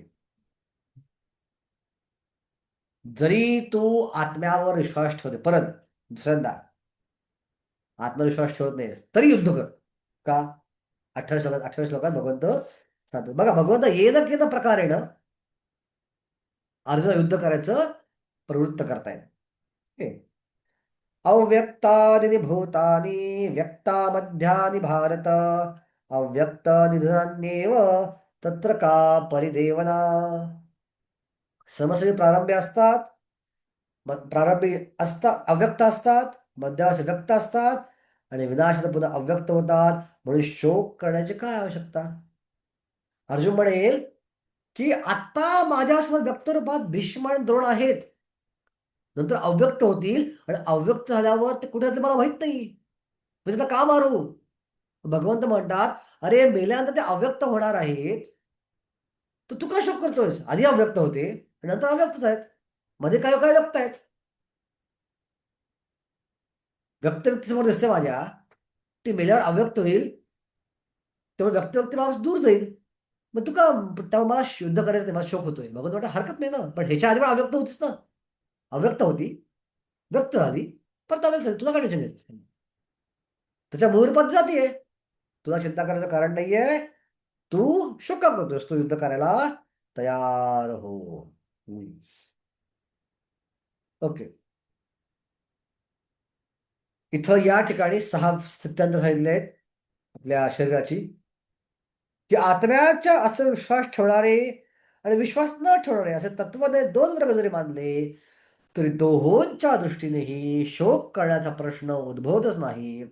जरी तू आत्म्यावर विश्वास ठेवते, परत दुसऱ्यांदा आत्मविश्वास ठेवत नाहीस तरी युद्ध कर. का? 28 श्लोकात भगवंत सांगतो बघा, भगवंत येणं केलं प्रकारे ना अर्जुन युद्ध करायचं प्रवृत्त करतायत. अव्यक्तानि भूतानि व्यक्तामध्यानि भारत अव्यक्त निधनान्येव तत्र का परिदेवना. समस्या प्रारंभी असतात, प्रारंभी असतात अव्यक्त असतात, मध्यावधी व्यक्त असतात, आणि विनाशात पुन्हा अव्यक्त होतात. म्हणून शोक करण्याची काय आवश्यकता? अर्जुन म्हणेल की आता माझ्यासमोर व्यक्त रूपात भीष्म आणि द्रोण आहेत, नंतर अव्यक्त होतील, आणि अव्यक्त झाल्यावर ते कुठे मला माहित नाही, म्हणजे त्याला का मारू? भगवंत म्हणतात, अरे मेल्यानंतर ते अव्यक्त होणार आहेत, तर तू का शोक करतोयस? आधी अव्यक्त होते, आणि नंतर अव्यक्तच आहेत. मध्ये काही काही व्यक्त आहेत. व्यक्त व्यक्ती समोर दिसते माझ्या, ती मेल्यावर अव्यक्त होईल, तेव्हा व्यक्त व्यक्ती माणूस दूर जाईल. मग तू का तेव्हा मला शुद्ध करायचं नाही, मला शोक होतोय. भगवंत म्हणतो हरकत नाही ना, पण ह्याच्या आधी पण अव्यक्त होतीस ना. अव्यक्त होती, व्यक्त झाली, परत अव्यक्त झाली, तुला काय टेन्शन घ्यायचं? त्याच्या मूळ रूपात जातीये. तुला चिंता करायचं कारण नाहीये. तू शोक का करतोस? तू युद्ध करायला तयार हो. ओके. इथं या ठिकाणी 6 सिद्धांत सांगितले आहेत आपल्या शरीराची, की आत्म्याच्या असं विश्वास ठेवणारे आणि विश्वास न ठेवणारे असे तत्वाने 2 वर्ग जरी मानले तरी दोहोंच्या दृष्टीनेही शोक करण्याचा प्रश्न उद्भवतच नाही.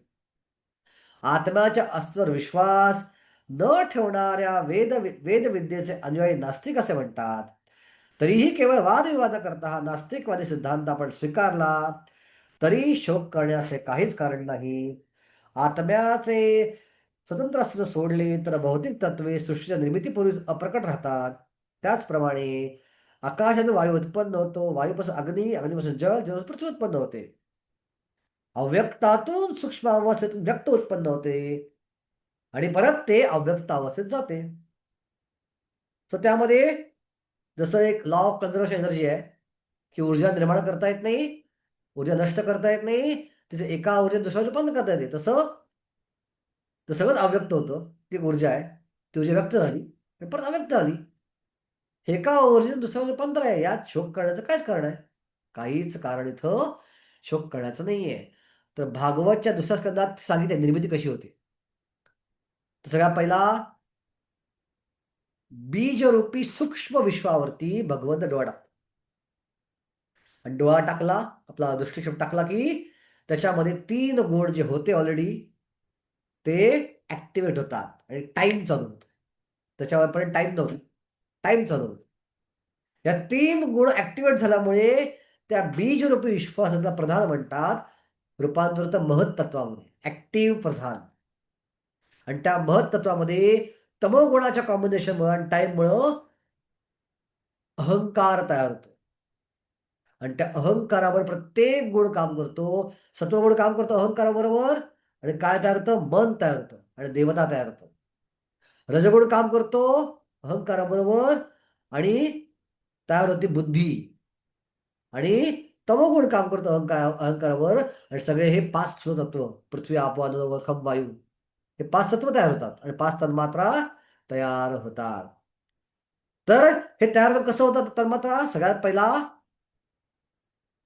आत्म्याच्या अस्तित्वावर विश्वास न ठेवणाऱ्या वेदविद्येचे अनुयायी नास्तिक असे म्हणतात. तरीही केवळ वादविवाद करता हा नास्तिकवादी सिद्धांत आपण स्वीकारला तरी शोक करण्याचे काहीच कारण नाही. आत्म्याचे स्वतंत्र अस्तित्व सोडले तर भौतिक तत्वे सृष्टीच्या निर्मितीपूर्वीच अप्रकट राहतात. त्याचप्रमाणे आकाशातून वायू उत्पन्न होतो, वायूपासून अग्नी, अग्नीपासून जल, जलापासून पृथ्वी उत्पन्न होते. अव्यक्तातून सूक्ष्म अवस्थेतून व्यक्त उत्पन्न होते आणि परत ते अव्यक्त अवस्थेत जाते. तर त्यामध्ये जसं एक लॉ ऑफ कन्झर्वेशन एनर्जी आहे, की ऊर्जा निर्माण करता येत नाही, ऊर्जा नष्ट करता येत नाही, तिचे एका ऊर्जेत दुसऱ्या ऊर्जा बंद करता येते. तसं तर सगळंच अव्यक्त होतं. ती ऊर्जा आहे, ती ऊर्जा व्यक्त झाली आणि परत अव्यक्त झाली. एका ऊर्जेत दुसऱ्या ऊर्जेत रूपांतर आहे. यात शोक करण्याचं कायच कारण आहे? काहीच कारण इथं शोक करण्याचं नाहीये. तर भागवतच्या दुसऱ्या स्कंदात सांगितले निर्मिती कशी होती. तर सगळ्यात पहिला बीजरूपी सूक्ष्म विश्वावरती भगवंत डोळा टाकतो. आणि डोळा टाकला, आपला दृष्टिक्षेप टाकला की त्याच्यामध्ये 3 गुण जे होते ऑलरेडी ते ऍक्टिव्हेट होतात आणि टाइम चालू होतो. त्याच्यावरपर्यंत टाइम नव्हतं, टाइम चालू होतो. या 3 गुण ऍक्टिव्हेट झाल्यामुळे त्या बीजरूपी विश्वासाचा प्रधान म्हणतात रूपांतर महत्त्वामध्ये ऍक्टिव्ह प्रधान. आणि त्या महत्त्वामध्ये तमोगुणाच्या कॉम्बिनेशनमुळे आणि टाइममुळं अहंकार तयार होतो. आणि त्या अहंकारावर प्रत्येक गुण काम करतो. सत्वगुण काम करतो अहंकाराबरोबर आणि काय तयार होतं? मन तयार होतं आणि देवता तयार होतं. रजगुण काम करतो अहंकाराबरोबर आणि तयार होती बुद्धी. आणि तमोगुण काम करतो अहंकारावर आणि सगळे हे 5 तत्व पृथ्वी, आप, वायू, खम, वायू हे 5 तत्व तयार होतात आणि 5 तन्मात्रा तयार होतात. तर हे तयार कसं होतं तन्मात्रा? सगळ्यात पहिला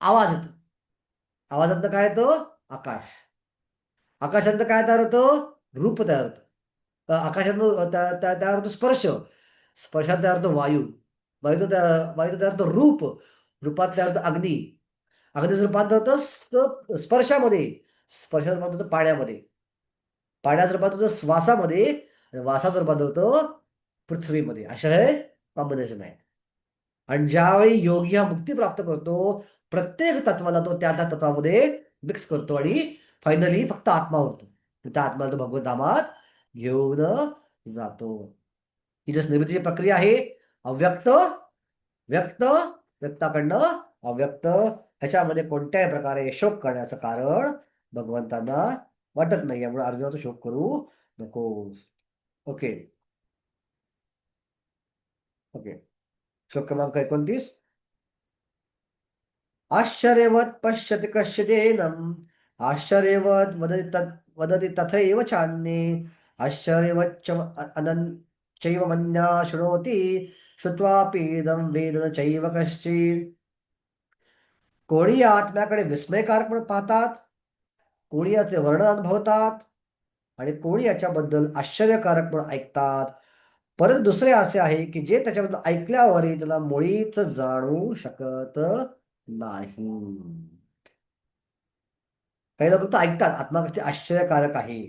आवाज येतो. आवाजातनं काय येतं? आकाश. आकाशातनं काय तयार होतं? रूप तयार होतं. आकाशातनं तयार होतो स्पर्श. स्पर्शात तयार होतो वायू. वायूचं तयार होतं रूप. रूपात तयार होतं अग्नी. अग्नीचं रूपांतर होतं स्पर्शामध्ये. स्पर्शाचं रूपांतर होतं पाण्यामध्ये. पाण्याचं रूपांतर होतं श्वासामध्ये आणि वासाचं रूपांतर होतं पृथ्वीमध्ये. अशा हे कॉम्बिनेशन आहे. आणि ज्यावेळी योगी हा मुक्ती प्राप्त करतो प्रत्येक तत्वाला तो त्या त्या तत्वामध्ये मिक्स करतो आणि फायनली फक्त आत्मा होतो. त्या आत्म्याला तो भगवत धामात घेऊन जातो. ही जस निर्मितीची प्रक्रिया आहे अव्यक्त व्यक्त व्यक्ताकडनं अव्यक्त, ह्याच्यामध्ये कोणत्याही प्रकारे शोक करण्याचं कारण भगवंतांना वाटत नाही. यामुळे अर्जुनाचा शोक करू नकोस. Okay okay. श्लोक क्रमांक 29. आश्चर्यवत् पश्यति कश्चिदेनम् आश्चर्यवत् वदति तथैव चान्ये आश्चर्यवच्च चैव मन्या शृणोति श्रुत्वापीदं वेद न चैव कश्चित्. कोणी या आत्म्याकडे विस्मयकारक म्हणून पाहतात, कोणी याचे वर्णन अनुभवतात आणि कोणी याच्याबद्दल आश्चर्यकारक म्हणून ऐकतात. परंतु दुसरे असे आहे की जे त्याच्याबद्दल ऐकल्यावरही त्याला मुळीच जाणू शकत नाही. काही लोक तर ऐकतात आत्मा कशी आश्चर्यकारक आहे,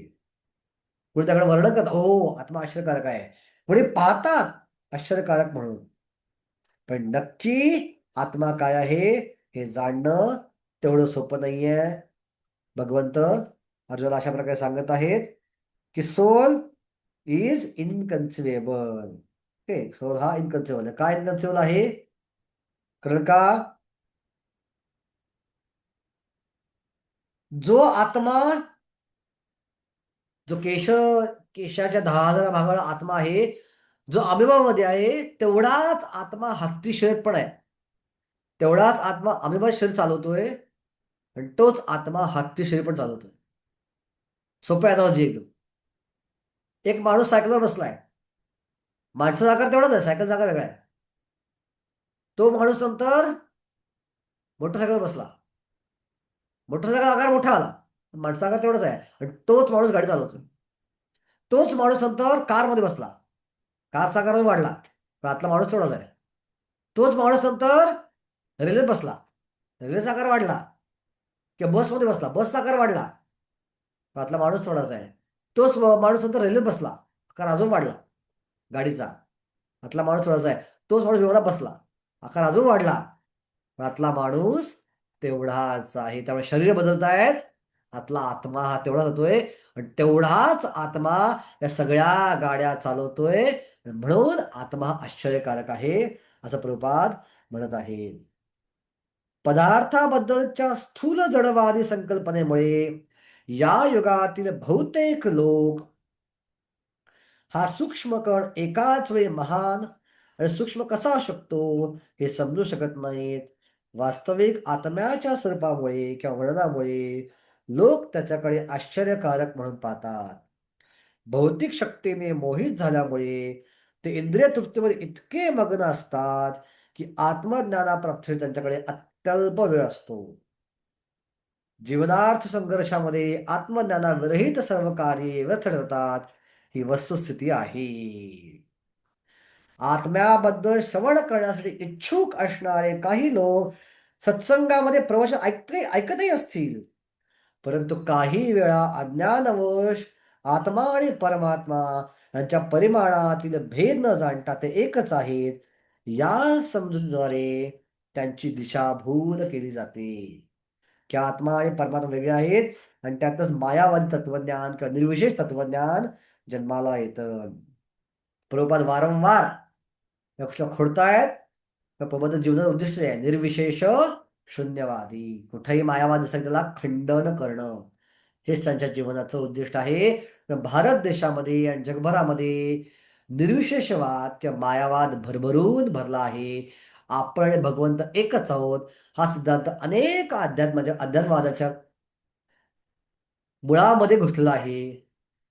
कोणी त्याकडे वर्णन करतात हो आत्मा आश्चर्यकारक आहे, कोणी पाहतात आश्चर्यकारक म्हणून. पण नक्की आत्मा काय आहे हे जाणणं तेवढं सोपं नाहीये. भगवंत अर्जुनाला अशा प्रकारे सांगत आहेत की सोल इज इनकन्सिवेबल. सोल हा इनकन्सिवेबल आहे. काय इनकन्सिवेबल आहे? कारण का जो आत्मा, जो केशाच्या 10,000 भागाला आत्मा आहे, जो अमिबामध्ये आहे, तेवढाच आत्मा हत्ती शरीर पण आहे. तेवढाच आत्मा अमिबा शरीर चालवतोय आणि तोच आत्मा हत्ती शरीर पण चालवतोय. सोपं अनालॉजी एकदम. एक माणूस सायकलवर बसलाय, माणसाचा आकार तेवढाच आहे, सायकलचा आकार वेगळा आहे. तो माणूस नंतर मोटरसायकलवर बसला, मोटरसायकल आकार मोठा आला, माणसाचा आकार तेवढाच आहे आणि तोच माणूस गाडी चालवतोय. तोच माणूस नंतर कारमध्ये बसला, कारचा आकार वाढला, पण आतला माणूस तेवढाच आहे. तोच माणूस नंतर रेल्वेत बसला, रेल्वेचा आकार वाढला, किंवा बसमध्ये बसला, बसचा आकार वाढला, पण आतला माणूस तेवढाच आहे. तोच माणूस नंतर रेल्वेत बसला, आकार अजून वाढला गाडीचा, आतला माणूस तेवढाच आहे. तोच माणूस विमानात बसला, आकार अजून वाढला, पण आतला माणूस तेवढाच आहे. त्यामुळे शरीर बदलतायत, आतला आत्मा हा तेवढाच होतोय आणि तेवढाच आत्मा या सगळ्या गाड्या चालवतोय. म्हणून आत्मा आश्चर्यकारक आहे असं प्रभुपाद म्हणत आहे. पदार्थाबद्दलच्या स्थूल जडवादी संकल्पनेमुळे या युगातील बहुतेक लोक हा सूक्ष्म कण एकाच वेळी महान आणि सूक्ष्म कसा असू शकतो हे समजू शकत नाहीत. वास्तविक आत्म्याच्या स्वरूपामुळे किंवा वर्णनामुळे लोक त्याच्याकडे आश्चर्यकारक म्हणून पाहतात. भौतिक शक्तीने मोहित झाल्यामुळे ते इंद्रिय तृप्तीमध्ये इतके मग्न असतात की आत्मज्ञानाप्राप्तीसाठी त्यांच्याकडे अत्यल्प वेळ असतो. जीवनार्थ संघर्षामध्ये आत्मज्ञानाविरहित सर्व कार्ये व्यर्थ ठरतात, ही वस्तुस्थिती आहे. आत्म्याबद्दल श्रवण करण्यासाठी इच्छुक असणारे काही लोक सत्संगामध्ये प्रवचन ऐकतही असतील, परंतु काही वेळा अज्ञानवश आत्मा आणि परमात्मा यांच्या परिमाणातील भेद न जाणता ते एकच आहेत या समजुतीद्वारे त्यांची दिशाभूल केली जाते की आत्मा आणि परमात्मा वेगळे आहेत आणि त्यातच मायावादी तत्वज्ञान किंवा निर्विशेष तत्वज्ञान जन्माला येतं. प्रभुपाद वारंवार या गोष्टीला खोडतायत. प्रबोध जीवनाचं उद्दिष्ट आहे निर्विशेष शून्यवादी. कुठेही मायावाद असेल त्याला खंडन करणं, हेच त्यांच्या जीवनाचं उद्दिष्ट आहे. भारत देशामध्ये आणि जगभरामध्ये निर्विशेषवाद किंवा मायावाद भरभरून भरला आहे. आपण आणि भगवंत एकच आहोत हा सिद्धांत अनेक अध्यात्मवादाच्या मुळामध्ये घुसलेला आहे.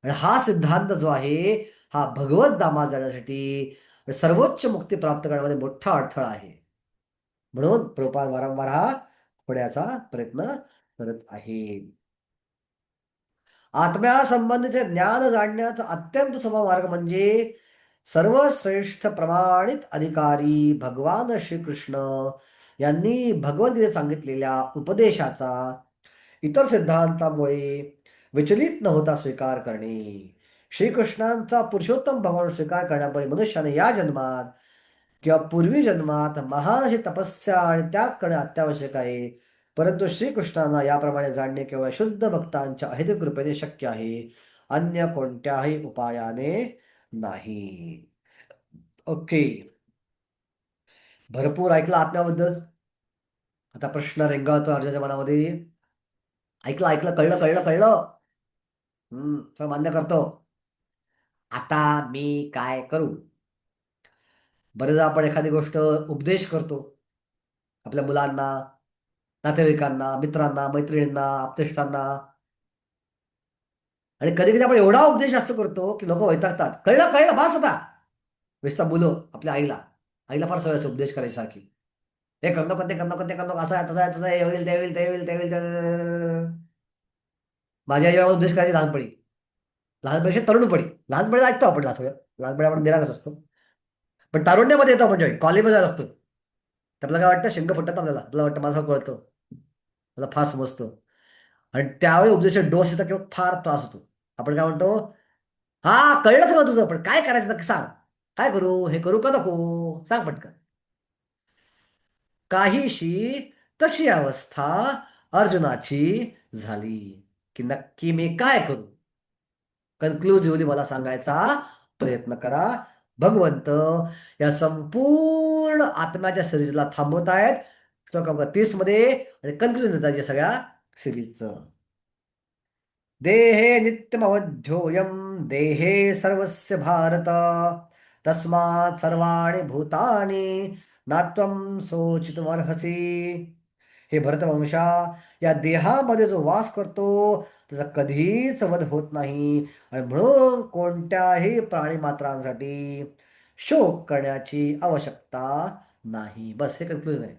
आणि हा सिद्धांत जो आहे हा भगवत धामात जाण्यासाठी सर्वोच्च मुक्ती प्राप्त करण्यामध्ये मोठा अडथळा आहे. म्हणून प्रभुपाद वारंवार हा खोड्याचा प्रयत्न करत आहे. आत्म्यासंबंधीचे ज्ञान जाणण्याचा अत्यंत सोपा मार्ग म्हणजे सर्वश्रेष्ठ प्रमाणित अधिकारी भगवान श्रीकृष्ण यांनी भगवद्गीतेत सांगितलेल्या उपदेशाचा इतर सिद्धांतामुळे विचलित न होता स्वीकार करणे. श्रीकृष्णांचा पुरुषोत्तम भगवान स्वीकार करण्यामुळे मनुष्याने या जन्मात किंवा पूर्वी जन्मात महान अशी तपस्या आणि त्याग करणे अत्यावश्यक आहे. परंतु श्रीकृष्णांना याप्रमाणे जाणणे केवळ शुद्ध भक्तांच्या अहेतुक कृपेने शक्य आहे, अन्य कोणत्याही उपायाने नाही. ओके, भरपूर ऐकलं आत्म्याबद्दल. आता प्रश्न रेंगाळतो अर्जुनाच्या मनामध्ये. ऐकलं ऐकलं, कळलं कळलं कळलं, सगळं मान्य करतो. आता मी काय करू? बरेचदा आपण एखादी गोष्ट उपदेश करतो आपल्या मुलांना, नातेवाईकांना, मित्रांना, मैत्रिणींना, आप्तेष्टांना, आणि कधी कधी आपण एवढा उपदेश जास्त करतो की लोक वैतागतात. कळलं कळलं बास आता. विस्ता बोलो आपल्या आईला, आईला फार सवय उपदेश करायची सारखी. हे करणं नको, ते करणं नको, ते करणं नको, असं आहे तसं आहे तसं आहे, हे होईल ते होईल ते होईल ते होईल माझ्या आईला उपदेश करायची लहानपणी, लहानपणी तरुणपणी. लहानपणी ऐकतो आपण थोडं, लहानपणी आपण निरागस असतो, पण तारुण्यामध्ये येतो आपण जेव्हा कॉलेजमध्ये जायला लागतो तर आपल्याला काय वाटतं, शेंग फुटतात आपल्याला, आपल्याला वाटतं माझं कळतं, मला फार समजतं. आणि त्यावेळी उपदेशाचे डोस येतात किंवा फार त्रास होतो. आपण काय म्हणतो, हा कळलं सगळं तुझं, पण काय करायचं नक्की सांग, काय करू, हे करू का नको, सांग पटकन. काहीशी तशी अवस्था अर्जुनाची झाली की नक्की मी काय करू. कन्क्लुझिव्हली मला सांगायचा प्रयत्न करा. भगवंत या संपूर्ण संपूर्ण आत्म्याच्या सिरीजला थांबवत आहेत श्लोक क्रमांक 30 मध्ये आणि कन्क्लुजन देतात या सगळ्या सिरीजचं. देहे नित्यमवध्योऽयं देहे सर्वस्य भारत तस्मात् सर्वाणि भूतानि नात्वं शोचितुमर्हसि. हे भरतवंशा, या देहामध्ये जो वास करतो त्याचा कधीच वध होत नाही आणि म्हणून कोणत्याही प्राणीमात्रांसाठी शोक करण्याची आवश्यकता नाही. बस हे कन्क्लुजन आहे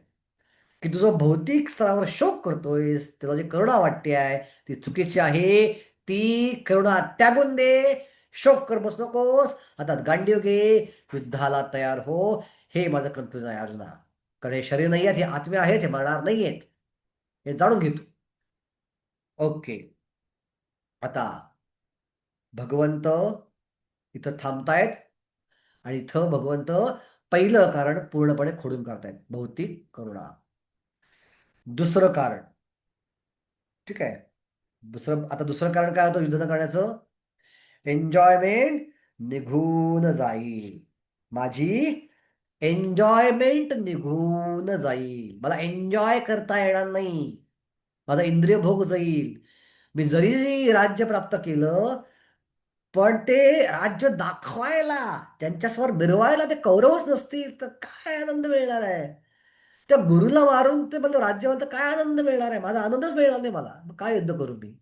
की तुझं भौतिक स्तरावर शोक करतोयस, तुला जी करुणा वाटते आहे ती चुकीची आहे. ती करुणा त्यागून दे. शोक कर बसू नकोस. हातात गांडीव घे, युद्धाला तयार हो. हे माझं कन्क्लुजन आहे अर्जुना. कारण हे शरीर नाही आहेत, हे आत्मे आहेत, हे मरणार नाही आहेत, हे जाणून घेतो. ओके, आता भगवंत इथं थांबतायत आणि इथं भगवंत पहिलं कारण पूर्णपणे खोडून काढतायत, भौतिक करुणा. दुसरं कारण, ठीक आहे, दुसरं कारण काय होतं युद्ध न करण्याचं? एन्जॉयमेंट निघून जाईल. माझी एन्जॉयमेंट निघून जाईल. मला एन्जॉय करता येणार नाही. माझा इंद्रिय भोग जाईल. मी जरी राज्य प्राप्त केलं पण ते राज्य दाखवायला, त्यांच्यासमोर मिरवायला ते कौरवच नसतील तर काय आनंद मिळणार आहे? त्या गुरुला मारून ते म्हणलं राज्य म्हणतं काय आनंद मिळणार आहे? माझा आनंदच मिळणार नाही मला. मग काय युद्ध करू मी?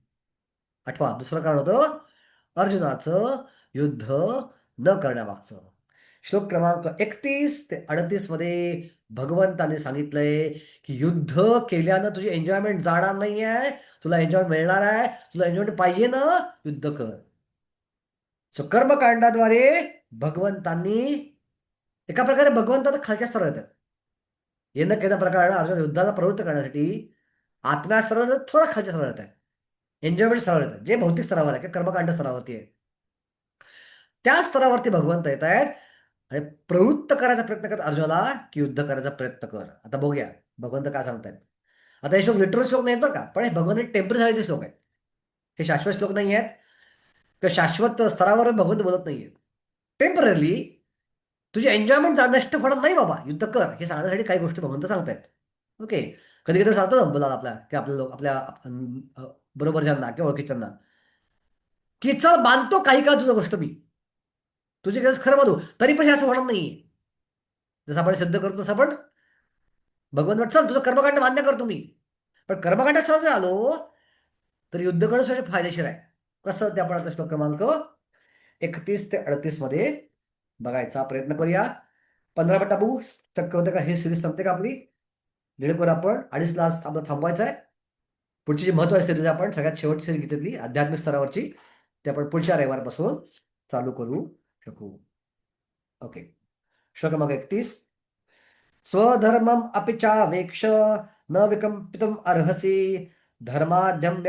आठवा, दुसरं कारण होतं अर्जुनाचं युद्ध न करण्यामागचं. श्लोक क्रमांक 31 ते 38 मध्ये भगवंताने सांगितलंय की युद्ध केल्यानं तुझी एन्जॉयमेंट जाणार नाही आहे. तुला एन्जॉय मिळणार आहे. तुला एन्जॉयमेंट पाहिजे ना, युद्ध कर. सो कर्मकांडाद्वारे भगवंतांनी एका प्रकारे भगवंताचं खालच्या स्तरावर येतात. हे न केल्या प्रकारे अर्जुन युद्धाला प्रवृत्त करण्यासाठी आत्म्या स्तरावर थोडा खालच्या स्तरावर येत आहे. एन्जॉयमेंट स्तरावर येतात, जे भौतिक स्तरावर आहे किंवा कर्मकांड स्तरावरती आहे. त्या स्तरावरती भगवंत येत आहेत आणि प्रवृत्त करायचा प्रयत्न करत अर्जुनाला की युद्ध करायचा प्रयत्न कर. आता बघूया भगवंत काय सांगतायत. आता हे श्लोक लिटरल श्लोक नाहीत बरं का, पण हे भगवंत टेम्पररीचे श्लोक आहेत. हे शाश्वत श्लोक नाही आहेत किंवा शाश्वत स्तरावर भगवंत बोलत नाहीयेत. टेम्पररी तुझी एन्जॉयमेंट नष्ट होणार नाही बाबा, युद्ध कर, हे सांगण्यासाठी काही गोष्टी भगवंत सांगतायत. ओके, कधी कधी सांगतो ना बोला आपल्या की आपल्या बरोबरच्यांना किंवा ओळखीच्यांना की चल बांधतो काही काळ तुझं गोष्ट मी, तुझी गरज खरं म्हणू, तरी पण हे असं होणार नाहीये. जसं आपण सिद्ध करतो तसं आपण भगवंत म्हण चल तुझं कर्मकांड मान्य करतो मी, पण कर्मकांड सहज आलो तर युद्ध करणं फायदेशीर आहे. कसं ते आपण आता श्लोक क्रमांक 31 ते 38 मध्ये बघायचा प्रयत्न करूया. 15 मिनिटं बघू शक्य होतं का, हे सिरीज संपते का आपली, जेणेकरून आपण 2:30 आपलं थांबवायचं आहे. पुढची जी महत्वाची सिरीज आपण सगळ्यात शेवटची सिरीज घेतली आध्यात्मिक स्तरावरची, ते आपण पुढच्या रविवारपासून चालू करू शकू. ओके, श्लोक क्रमांक 31. स्वधर्मम अपि चावेक्ष न विकंपितुम अर्हसि धर्माद्यम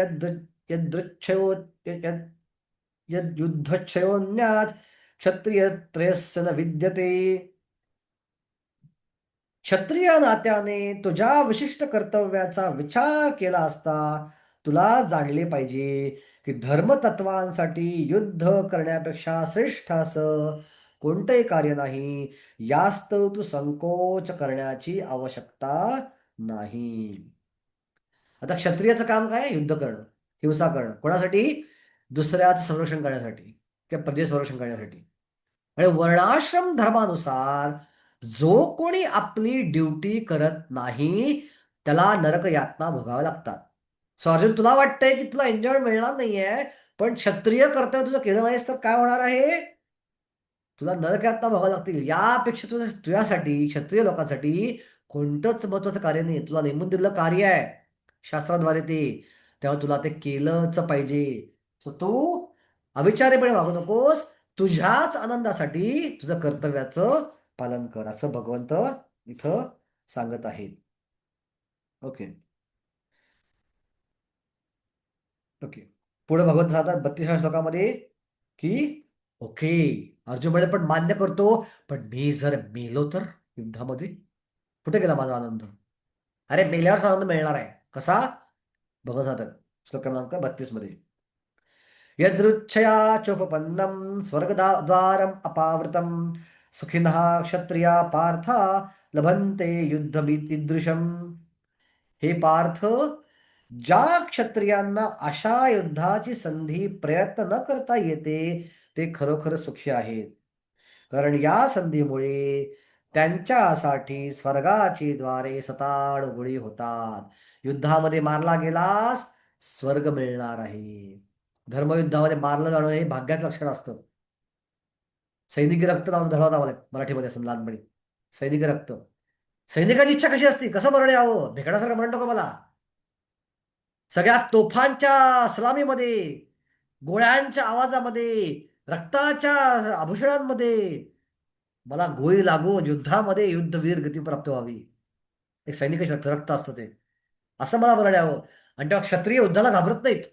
यदृच्छयो यद्युद्धक्षयोन्यात् क्षत्रियत्रयस्य न विद्यते. क्षत्रिय नात्याने तुझ्या विशिष्ट कर्तव्याचा विचार केला असता तुला जाणले पाहिजे की धर्मतत्वांसाठी युद्ध करण्यापेक्षा श्रेष्ठ असं कोणतंही कार्य नाही. यास्तव तू संकोच करण्याची आवश्यकता नाही. आता क्षत्रियाचं काम काय? युद्ध करणं, हिंसा करणं. कोणासाठी? दुसऱ्याचं संरक्षण करण्यासाठी किंवा प्रजेचं संरक्षण करण्यासाठी. आणि वर्णाश्रम धर्मानुसार जो कोणी आपली ड्युटी करत नाही त्याला नरक यातना भोगाव्या लागतात. सो अर्जुन, तुला वाटतंय की तुला एन्जॉय मिळणार नाहीये, पण क्षत्रिय कर्तव्य तुझं केलं नाहीस तर काय होणार आहे? तुला नरक यातना भोगाव्या लागतील. यापेक्षा तुझ्यासाठी, क्षत्रिय लोकांसाठी कोणतंच महत्वाचं कार्य नाही. तुला नेमून दिलेलं कार्य आहे शास्त्राद्वारे ते, तेव्हा तुला ते केलंच पाहिजे. सो तू अविचारीपणे वागू नकोस. तुझ्याच आनंदासाठी तुझं कर्तव्याचं पालन कर, असं भगवंत इथं सांगत आहेत. ओके ओके, पुढे भगवंत सांगतात 32व्या श्लोकामध्ये की ओके अर्जुन म्हणजे पण मान्य करतो, पण मी जर मेलो तर युद्धामध्ये कुठे गेला माझा आनंद? अरे मेल्यावर आनंद मिळणार आहे. कसा? भगवंत सांगतात श्लोक क्रमांक 32 मध्ये यदृच्छया चोपपन्नं स्वर्गद्वारम अपावृतम सुखिनः क्षत्रिया पार्था लभन्ते युद्धमीदृशम. हे पार्थ, ज्या क्षत्रियांना अशा युद्धाची संधी प्रयत्न न करता येते ते खरोखर सुखी आहेत. कारण या संधीमुळे त्यांच्यासाठी स्वर्गाची द्वारे सताड उघडी होतात. युद्धामध्ये मारला गेलास स्वर्ग मिळणार आहे. धर्मयुद्धामध्ये मारलं जाणं हे भाग्याचं लक्षण असतं. सैनिकी रक्त नावाचा धडा होता मला मराठीमध्ये असं लहानपणी. सैनिकी रक्त. सैनिकाची इच्छा कशी असती, कसं मरण यावं, भेकडासारखं मरण नको मला. सगळ्या तोफांच्या सलामीमध्ये, गोळ्यांच्या आवाजामध्ये, रक्ताच्या आभूषणांमध्ये मला गोळी लागून युद्धामध्ये युद्धवीर गती प्राप्त व्हावी. एक सैनिक रक्त असतं ते. असं मला मरण यावं. आणि तेव्हा क्षत्रिय युद्धाला घाबरत नाहीत,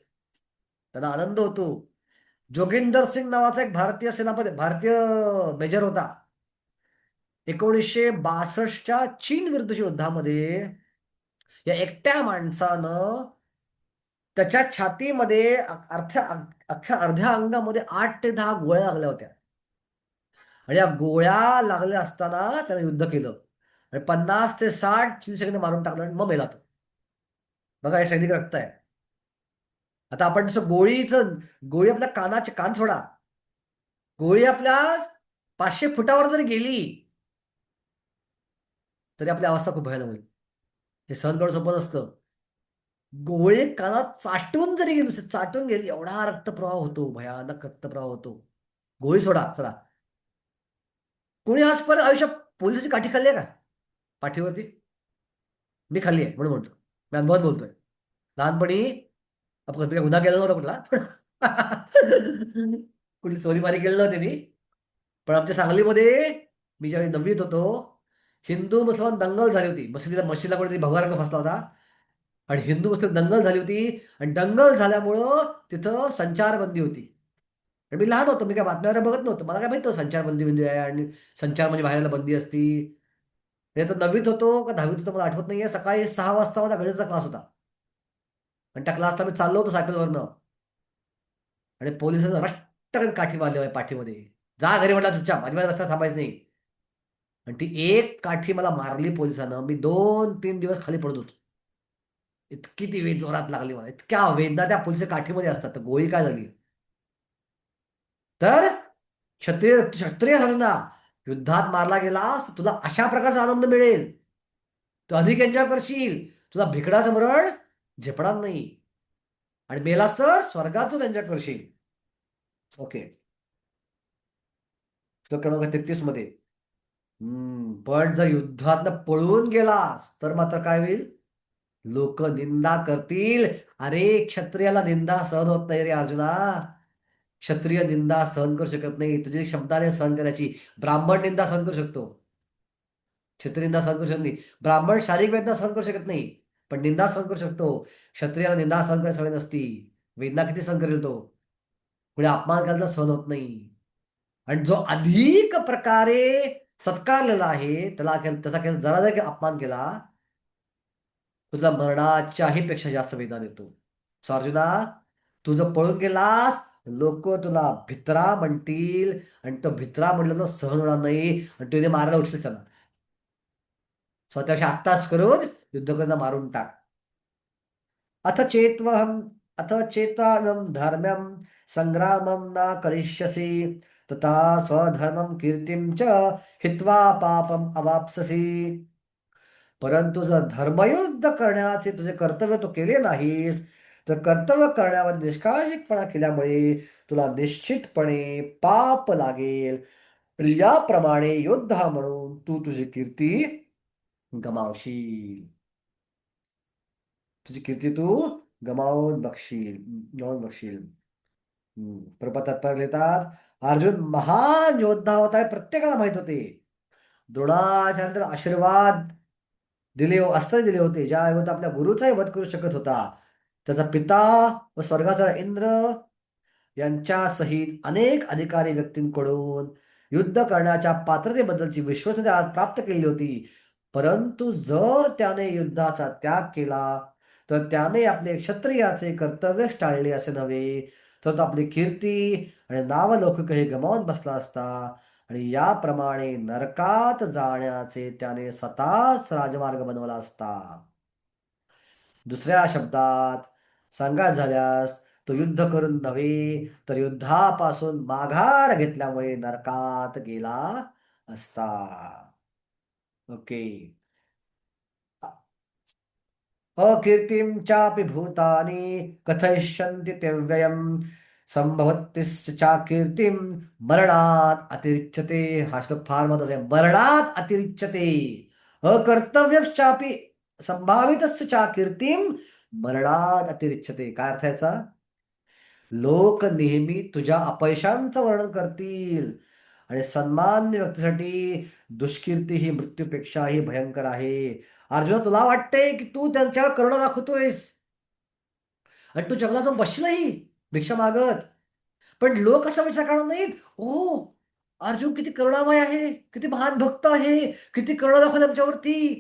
त्यांना आनंद होतो. जोगिंदर सिंग नावाचा एक भारतीय सेनापती, भारतीय मेजर होता. 1962च्या चीन विरुद्धच्या युद्धामध्ये या एकट्या माणसानं त्याच्या छातीमध्ये अख्ख्या अर्ध्या अंगामध्ये 8 ते 10 गोळ्या लागल्या होत्या. आणि या गोळ्या लागल्या असताना त्याने युद्ध केलं आणि 50 ते 60 चीन सैन्याने मारून टाकलं आणि मग मेला तो. बघा, हे सैनिक रक्त आहे. आता आपण जसं गोळी आपल्या कान सोडा, गोळी आपल्या 500 फुटावर जरी गेली तरी आपली अवस्था खूप भयानक होईल. हे सहन करणं सोपं नसतं. गोळी कानात चाटून जरी गेली, चाटून गेली, एवढा रक्तप्रवाह होतो, भयानक रक्तप्रवाह होतो. गोळी सोडा चला. कोणी आजपर्यंत आयुष्यात पोलिसाची काठी खाल्ली आहे का पाठीवरती? मी खाल्ली आहे म्हणून म्हणतो, मी अनुभवात बोलतोय. लहानपणी आपण कधी गुन्हा केला नव्हता कुठला, कुठली चोरीमारी केली नव्हती मी. पण आमच्या सांगलीमध्ये मी ज्यावेळी 9वीत होतो, हिंदू मुसलमान दंगल झाली होती. मशिदीला कोणीतरी भगवा रंग फसला होता आणि हिंदू मुस्लिम दंगल झाली होती. आणि दंगल झाल्यामुळं तिथं संचारबंदी होती. आणि मी लहान होतो, मी काय बातम्यावर बघत नव्हतो, मला काय माहिती होतं संचारबंदी बिंदी आहे आणि संचार म्हणजे बाहेरला बंदी असती. मी तर 9वीत होतो का 10वीत होतो मला आठवत नाहीये. सकाळी 6 वाजता माझा गणिताचा क्लास होता आणि त्या क्लासला मी चाललो होतो सायकलवरनं आणि पोलिसांनी रट्टकन काठी मारली माझ्या पाठीमध्ये. जा घरी म्हटला चुपचाप, अजिबात रस्त्यात थांबायचं नाही. आणि ती एक काठी मला मारली पोलिसानं. मी 2-3 दिवस खाली पडत होतो. इतकी ती वेद जोरात लागली मला. इतक्या वेदना त्या पोलिस काठीमध्ये असतात. तर गोळी काय झाली तर क्षत्रिय क्षत्रिय झाला युद्धात मारला गेलास तुला अशा प्रकारचा आनंद मिळेल, तू अधिक एन्जॉय करशील. तुला भिकडाचं मरण झेपणार नाही आणि मेलास तर स्वर्गातून एन्जॉय करशील. ओके, श्लोक क्रमांक 33 मध्ये. पण जर युद्धातनं पळून गेलास तर मात्र काय होईल? लोक निंदा करतील. अरे, क्षत्रियाला निंदा सहन होत नाही रे अर्जुना. क्षत्रिय निंदा सहन करू शकत नाही. तुझी क्षमता नाही सहन करायची. ब्राह्मण निंदा सहन करू शकतो, क्षत्रिय निंदा सहन करू शकत नाही. ब्राह्मण शारीरिक वेदना सहन करू शकत नाही, पण निंदा सहन करू शकतो. क्षत्रियाला निंदा सहन करायची सवय नसती. वेदना किती सहन करेल तो? पुढे अपमान करायला सहन होत नाही. आणि जो अधिक प्रकारे सत्कारलेला आहे त्याचा जरा जरी अपमान केला तुला मरणाच्याही पेक्षा जास्त वेदना देतो. सो अर्जुना, तू जर पळून गेलास लोक तुला भित्रा म्हणतील आणि तो भित्रा म्हणलं तर सहन होणार नाही आणि तुझे मारायला उठशील त्याला. स्वतःच्या आत्ताच करून युद्ध करणं मारून टाक. अथ चेत्वहम अथ चेत्वाहम धर्म्यम संग्रामम न करिष्यसि तथा स्वधर्मम कीर्तिम च हित्वा पापम अवाप्ससी. परंतु जर धर्मयुद्ध करण्याचे तुझे कर्तव्य तू केले नाहीस तर कर्तव्य करण्यावर निष्काळजीपणा केल्यामुळे तुला निश्चितपणे पाप लागेल. याप्रमाणे योद्धा म्हणून तू तुझी कीर्ती गमावशील. तुझी कीर्ती तू गमावून बघशील. प्रभात तात्पर्य लिहितात, अर्जुन महान योद्धा होता हे प्रत्येकाला माहित होते. द्रोणाचार्य आशीर्वाद अस्त्र दिले होते, ज्या ऐवजी आपल्या गुरुचाही वध करू शकत होता. त्याचा पिता व स्वर्गाचा इंद्र यांच्या सहित अनेक अधिकारी व्यक्तींकडून युद्ध करण्याच्या पात्रतेबद्दलची विश्वसनीयता प्राप्त केली होती. परंतु जर त्याने युद्धाचा त्याग केला तर त्याने आपले क्षत्रियाचे कर्तव्य टाळले असे नव्हे, तर तो आपली कीर्ती आणि नावलौकिकही गमावून बसला असता. आणि याप्रमाणे नरकात जाण्याचे त्याने स्वतःच राजमार्ग बनवला असता. दुसऱ्या शब्दात सांगायचं झाल्यास तो युद्ध करून नव्हे तर युद्धापासून माघार घेतल्यामुळे नरकात गेला असता. ओके. अकीर्तिं चापि भूतानि कथयिष्यन्ति ते व्ययम् संभवतीश्च चाकीर्तिं मरणात अतिरिच्यते. हा श्लोक फार महत्वाचा आहे. मरणात अतिरिच्यते. अकर्तव्यश्चापि संभावितस्य चाकीर्तिं मरणात अतिरिच्यते. काय अर्थ याचा? लोक नेहमी तुझ्या अपयशांचं वर्णन करतील आणि सन्मान्य व्यक्तीसाठी दुष्कीर्ती ही मृत्यूपेक्षाही भयंकर आहे. अर्जुन, तुला वाटते की तू त्यांच्यावर करुणा दाखवतोयस आणि तू जंगलात जाऊन बसशीलही भिक्षा मागत, पण लोक असा विचार करणार नाहीत, ओ अर्जुन किती करुणामय आहे, किती महान भक्त आहे, किती करुणा दाखवते आमच्यावरती,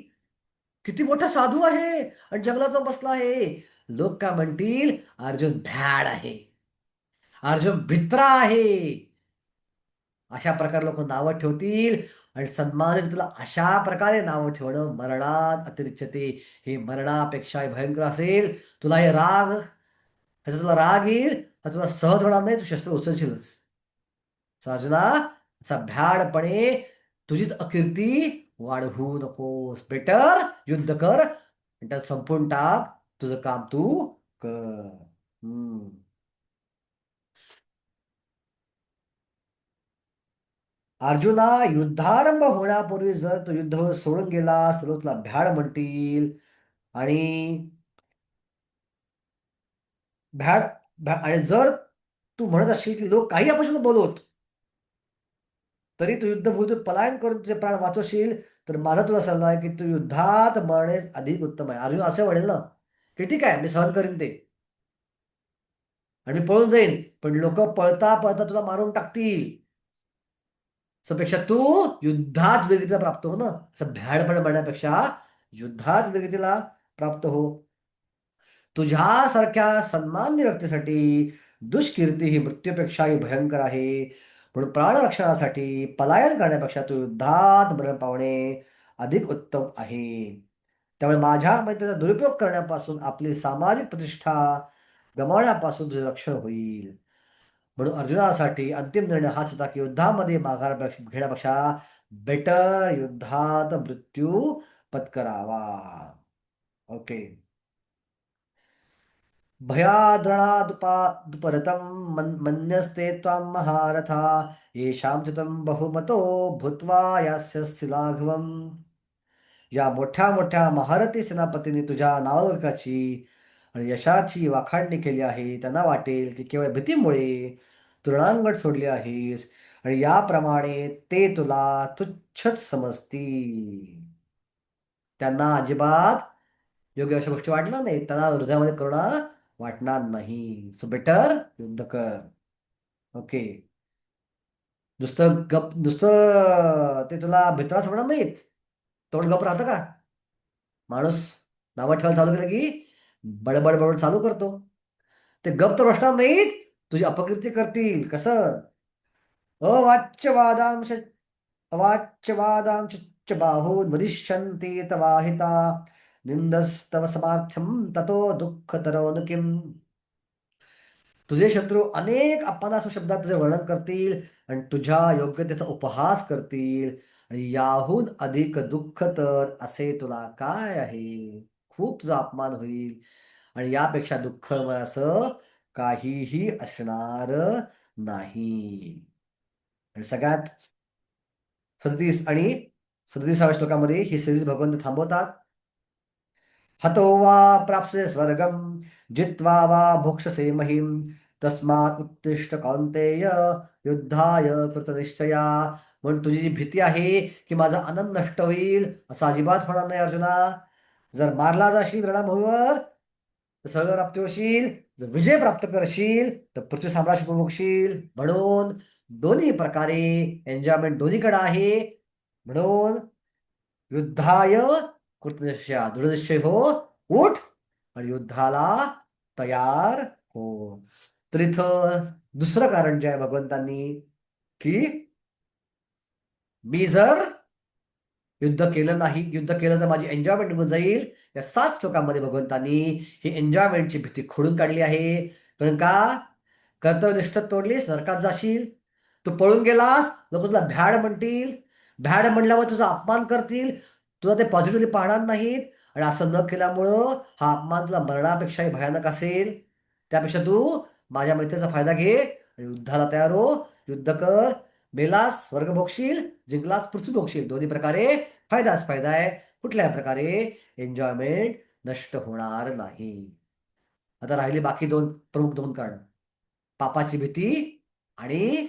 किती मोठा साधू आहे आणि जंगलात जाऊन बसला आहे. लोक काय म्हणतील? अर्जुन भॅड आहे, अर्जुन भित्रा आहे. अशा प्रकारे लोक नावं ठेवतील आणि सन्मानित तुला अशा प्रकारे नावं ठेवणं मरणात अतिरिच्यते. हे मरणापेक्षा भयंकर असेल. तुला हे राग, ह्याचा तुला राग येईल, हा तुला सहज होणार नाही, तू शस्त्र उचलशीलच. अर्जुना, असा भ्याडपणे तुझीच अकीर्ती वाढवू नकोस. बेटर युद्ध कर आणि त्यात संपून टाक. तुझं काम तू कर. अर्जुना, युद्धारंभ होण्यापूर्वी जर तो युद्ध सोडून गेला तर तुला भ्याड म्हणतील. आणि आणि जर तू म्हणत असशील की लोक काही आपण बोलवत तरी तू युद्धभूमीतून पलायन करून तुझे प्राण वाचवशील, तर माझा तुला सल्ला आहे की तू युद्धात मरणे अधिक उत्तम आहे. अर्जुन असे म्हणेल ना की ठीक आहे, मी सहन करीन ते आणि मी पळून जाईन, पण लोक पळता पळता तुला मारून टाकतील. पेक्षा तू युद्धात वीरगतीला प्राप्त हो ना. असं भ्याडपणे म्हणण्यापेक्षा युद्धात वीरगतीला प्राप्त हो. तुझ्यासारख्या सन्मान्य व्यक्तीसाठी दुष्कीर्ती ही मृत्यूपेक्षाही भयंकर आहे. म्हणून प्राणरक्षणासाठी पलायन करण्यापेक्षा तू युद्धात मरण पावणे अधिक उत्तम आहे. त्यामुळे माझ्या मैत्रीचा दुरुपयोग करण्यापासून आपली सामाजिक प्रतिष्ठा गमावण्यापासून तुझे रक्षण होईल. म्हणून अर्जुनासाठी अंतिम निर्णय हाच होता की युद्धामध्ये माघार घेण्यापेक्षा बेटर युद्धात मृत्यू पत्करावा. ओके. भयाद्रणादुपरतं मन्यस्ते त्वां महारथा येषां चितं बहुमतो भूत्वा यास्यसि लाघवम्. या मोठ्या मोठ्या महारथी सेनापतींनी तुझ्या नावलौकिकाची आणि यशाची वाखाणणी केली आहे. त्यांना वाटेल की केवळ भीतीमुळे तू रणांगण सोडली आहेस आणि याप्रमाणे ते तुला तुच्छच समजतील. त्यांना अजिबात योग्य अशा गोष्टी वाटणार नाही. त्यांना हृदयामध्ये करुणा वाटणार नाही. सो बेटर युद्ध कर. ओके. नुसतं ते तुला भित्रास होणार नाहीत. तोंड गप राहतं का? माणूस नावं ठेवायला चालू केलं की बडबड बडबड चालू करतो. ते गप तर बसणार नाहीत, तुझी अपकीर्ती करतील. कसं? अवाच्यवादांश अवाच्यवादांश बाहून वदिष्यन्ति तवाहिता निंदस्तव समार्थ्यम ततो दुःखतरो न किम. तुझे शत्रू अनेक अपमानास्पद शब्दात तुझे वर्णन करतील आणि तुझ्या योग्यतेचा उपहास करतील आणि याहून अधिक दुःख तर असे तुला काय आहे. खूप तुझा अपमान होईल आणि यापेक्षा दुःखमय असं काहीही असणार नाही. आणि सगळ्यात 37 आणि 37व्या श्लोकामध्ये ही सिरीज भगवंत थांबवतात. हतो वा प्राप्स्ये स्वर्गम जित्वा वा भोक्षसे महिम तस्मात् उत्तिष्ठ कौन्तेय युद्धाय कृतनिश्चया. म्हणून तुझी जी भीती आहे की माझा आनंद नष्ट होईल, असं अजिबात होणार नाही अर्जुना. जर मारला जाशील रणभूमीवर तर स्वर्ग प्राप्ती होशील, जर विजय प्राप्त करशील तर पृथ्वी साम्राज्य उपभोगशील. म्हणून दोन्ही प्रकारे एन्जॉयमेंट दोन्हीकडे आहे. म्हणून युद्धाय कृतनिश्चया, दृढनिश्चय हो, उठ आणि युद्धाला तयार हो. तर इथं दुसरं कारण जे आहे भगवंतांनी की मी जर युद्ध केलं नाही, युद्ध केलं तर माझी एन्जॉयमेंट निघून जाईल. या 7 श्लोकांमध्ये भगवंतांनी ही एन्जॉयमेंटची भीती खोडून काढली आहे. कारण का? कर्तव्यनिष्ठ तोडलीस नरकात जाशील. तू पळून गेलास लोक तुला भ्याड म्हणतील. भ्याड म्हणल्यावर तुझा अपमान करतील. तुला ते पॉझिटिव्हली पाहणार नाहीत. आणि असं न केल्यामुळं हा अपमान तुला मरणापेक्षाही भयानक असेल. त्यापेक्षा तू माझ्या मैत्रीचा फायदा घे आणि युद्धाला तयार हो. युद्ध कर. मेलास स्वर्ग भोगशील, जिंकलास पृथ्वी भोगशील. दोन्ही प्रकारे फायदाच फायदा आहे. कुठल्याही प्रकारे एन्जॉयमेंट नष्ट होणार नाही. आता राहिली बाकी प्रमुख दोन कारण, पापाची भीती आणि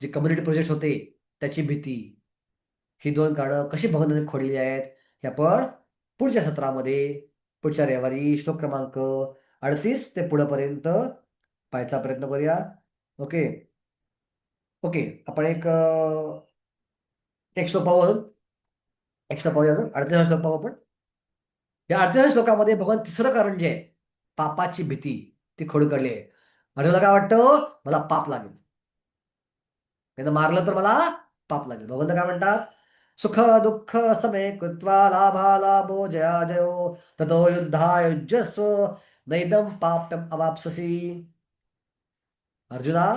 जे कम्युनिटी प्रोजेक्ट होते त्याची भीती. ही दोन कारणं कशी भगवंतांनी खोडली आहेत हे आपण पुढच्या सत्रामध्ये, पुढच्या रविवारी श्लोक क्रमांक 38 ते पुढेपर्यंत पाहायचा प्रयत्न करूया. Okay okay. आपण एक श्लोक पाहू अजून. एक श्लोक पाहूया अजून. 38 श्लोक पाहू आपण. या 38 श्लोकामध्ये भगवान तिसरं कारण जे आहे पापाची भीती ती खोड काढली आहे. अर्जुनला काय वाटतं? मला पाप लागेल, त्यांना मारलं तर मला पाप लागेल. भगवंत काय म्हणतात? सुख दुःख समे कृत्वा लाभा लाभो जया जयो ततो युद्धायुज्यस्व नैदम पाप्यम अवाप्ससी. अर्जुना,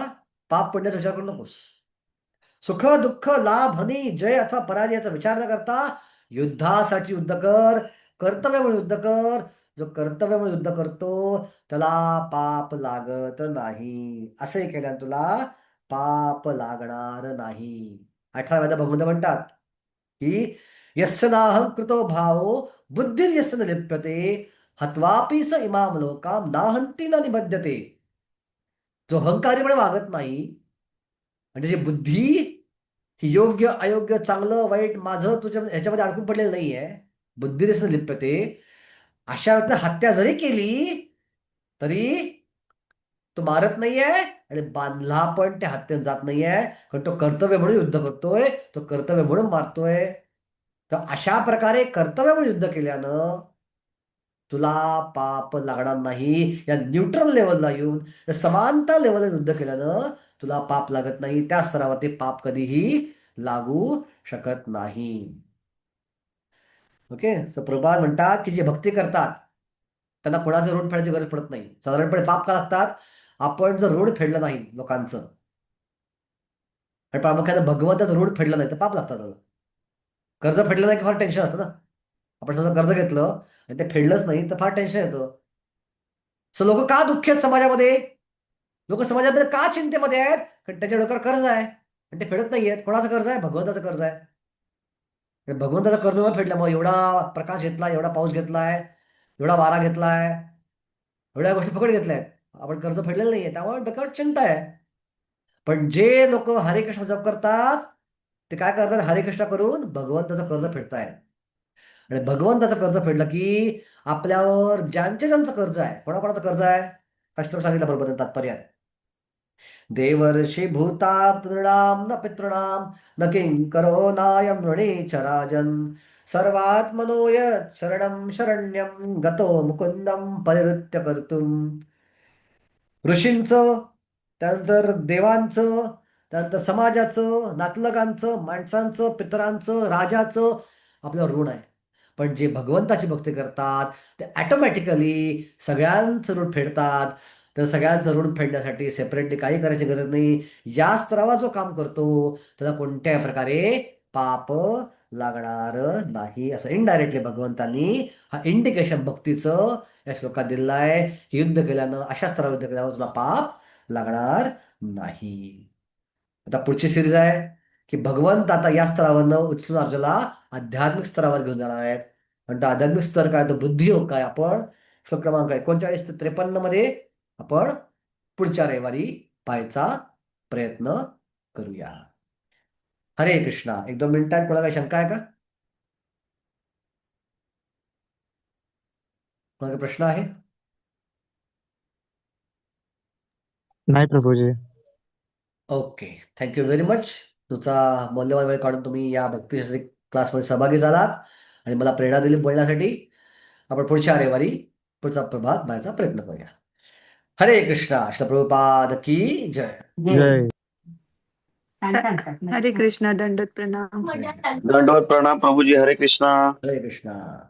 पाप पुण्याचा विचार करू नकोस. सुख दुःख लाभ हानी जय अथवा पराजयाचा विचार न करता युद्धासाठी युद्ध कर. कर्तव्यामुळे युद्ध कर. जो कर्तव्यामुळे युद्ध करतो त्याला पाप लागत नाही. असे केल्याने तुला पाप लागणार नाही. 18व्या भगवंत म्हणतात की यस्य नाहं कृतो भावो बुद्धिर्यस्य न लिप्यते हत्वापि स इमाम लोकाम नाहंती न निबध्यते. जो अहंकारीपणे वागत नाही म्हणजे जी बुद्धी ही योग्य अयोग्य चांगलं वाईट माझं तुझ्या ह्याच्यामध्ये अडकून पडलेलं नाहीये, बुद्धिरस लिप्यते, अशा व्यक्ती हत्या जरी केली तरी तो मारत नाहीये आणि बांधला पण त्या हत्येत जात नाहीये. कारण तो कर्तव्य म्हणून युद्ध करतोय, तो कर्तव्य म्हणून मारतोय. तर अशा प्रकारे कर्तव्यामुळे युद्ध केल्यानं तुला पाप लागणार नाही. या न्यूट्रल लेवलला येऊन या समानता लेवलला युद्ध केल्यानं तुला पाप लागत नाही. त्या स्तरावरती पाप कधीही लागू शकत नाही. ओके. सो प्रभुपाद म्हणतात की जे भक्ती करतात त्यांना कोणाचं ऋण फेडायची गरज पडत नाही. साधारणपणे पाप का लागतात? आपण जर ऋण फेडलं नाही लोकांचं आणि प्रामुख्याने भगवंताचं ऋण फेडलं नाही तर पाप लागतात त्याला. कर्ज फेडलं नाही की फार टेन्शन असतं ना. आपण स्वतः कर्ज घेतलं आणि ते फेडलंच नाही तर फार टेन्शन येतं. सो लोक का दुःखी आहेत समाजामध्ये? लोक समाजामध्ये का चिंतेमध्ये आहेत? कारण त्याच्या डोक्यावर कर्ज आहे आणि ते फेडत नाहीयेत. कोणाचं कर्ज आहे? भगवंताचं कर्ज आहे. आणि भगवंताचं कर्ज न फेडल्यामुळे एवढा प्रकाश घेतलाय, एवढा पाऊस घेतलाय, एवढा वारा घेतलाय, एवढ्या गोष्टी फुकट घेतल्या आहेत. आपण कर्ज फेडलेलं नाहीये त्यामुळे डोक्यावर चिंता आहे. पण जे लोक हरे कृष्ण जप करतात ते काय करतात? हरे कृष्ण करून भगवंताचं कर्ज फेडतायत. आणि भगवंताचं कर्ज फेडलं की आपल्यावर ज्यांचं कर्ज आहे, कोणाकोणाचं कर्ज आहे? कष्ट सांगितलं बरोबर तात्पर्य. देवर्षी भूताप नृणाम न पितृणाम न किंकरो नायम ऋणीच राजन सर्वात्मनो यत् शरणं शरण्यं गतो मुकुंदम परिहृत्य कर्तुम. ऋषींचं, त्यानंतर देवांचं, त्यानंतर समाजाचं, नातलगांचं, माणसांचं, पितरांचं, राजाचं आपल्यावर ऋण आहे. पण जे भगवंताची भक्ती करतात ते ॲटोमॅटिकली सगळ्यांचं ऋण फेडतात. तर सगळ्यांचं ऋण फेडण्यासाठी सेपरेटली काही करायची गरज नाही. या स्तरावर जो काम करतो त्याला कोणत्याही प्रकारे पाप लागणार नाही. असं इनडायरेक्टली भगवंतांनी हा इंडिकेशन भक्तीचं या श्लोकात दिलेलं आहे की युद्ध केल्यानं, अशा स्तरावर युद्ध केल्यावर तुला पाप लागणार नाही. आता पुढची सिरीज आहे की भगवंत आता या स्तरावरनं उचलून अर्जुनाला आध्यात्मिक स्तरावर घेऊन जाणार आहेत. आणि तो आध्यात्मिक स्तर काय? तो बुद्धियोग काय? आपण श्लोक क्रमांक 39 ते 53 मध्ये आपण पुढच्या रविवारी पाहायचा प्रयत्न करूया. हरे कृष्णा. 1-2 मिनिटात कोणाला काही शंका आहे का? कोणाला काही प्रश्न आहे? नाही Prabhuji. Okay. Thank you very much. तुमचा मौल्यवान वेळ काढून तुम्ही या भक्तिशास्त्री क्लासमध्ये सहभागी झालात आणि मला प्रेरणा दिली बोलण्यासाठी. आपण पुढच्या रविवारी पुढचा प्रभात पाहायचा प्रयत्न करूया. हरे कृष्णा. श्री प्रभुपाद की जय. जय जय हरे कृष्णा, दंडवत प्रणाम. हरे दंडवत प्रणाम प्रभुजी. हरे कृष्णा. कृष्णा.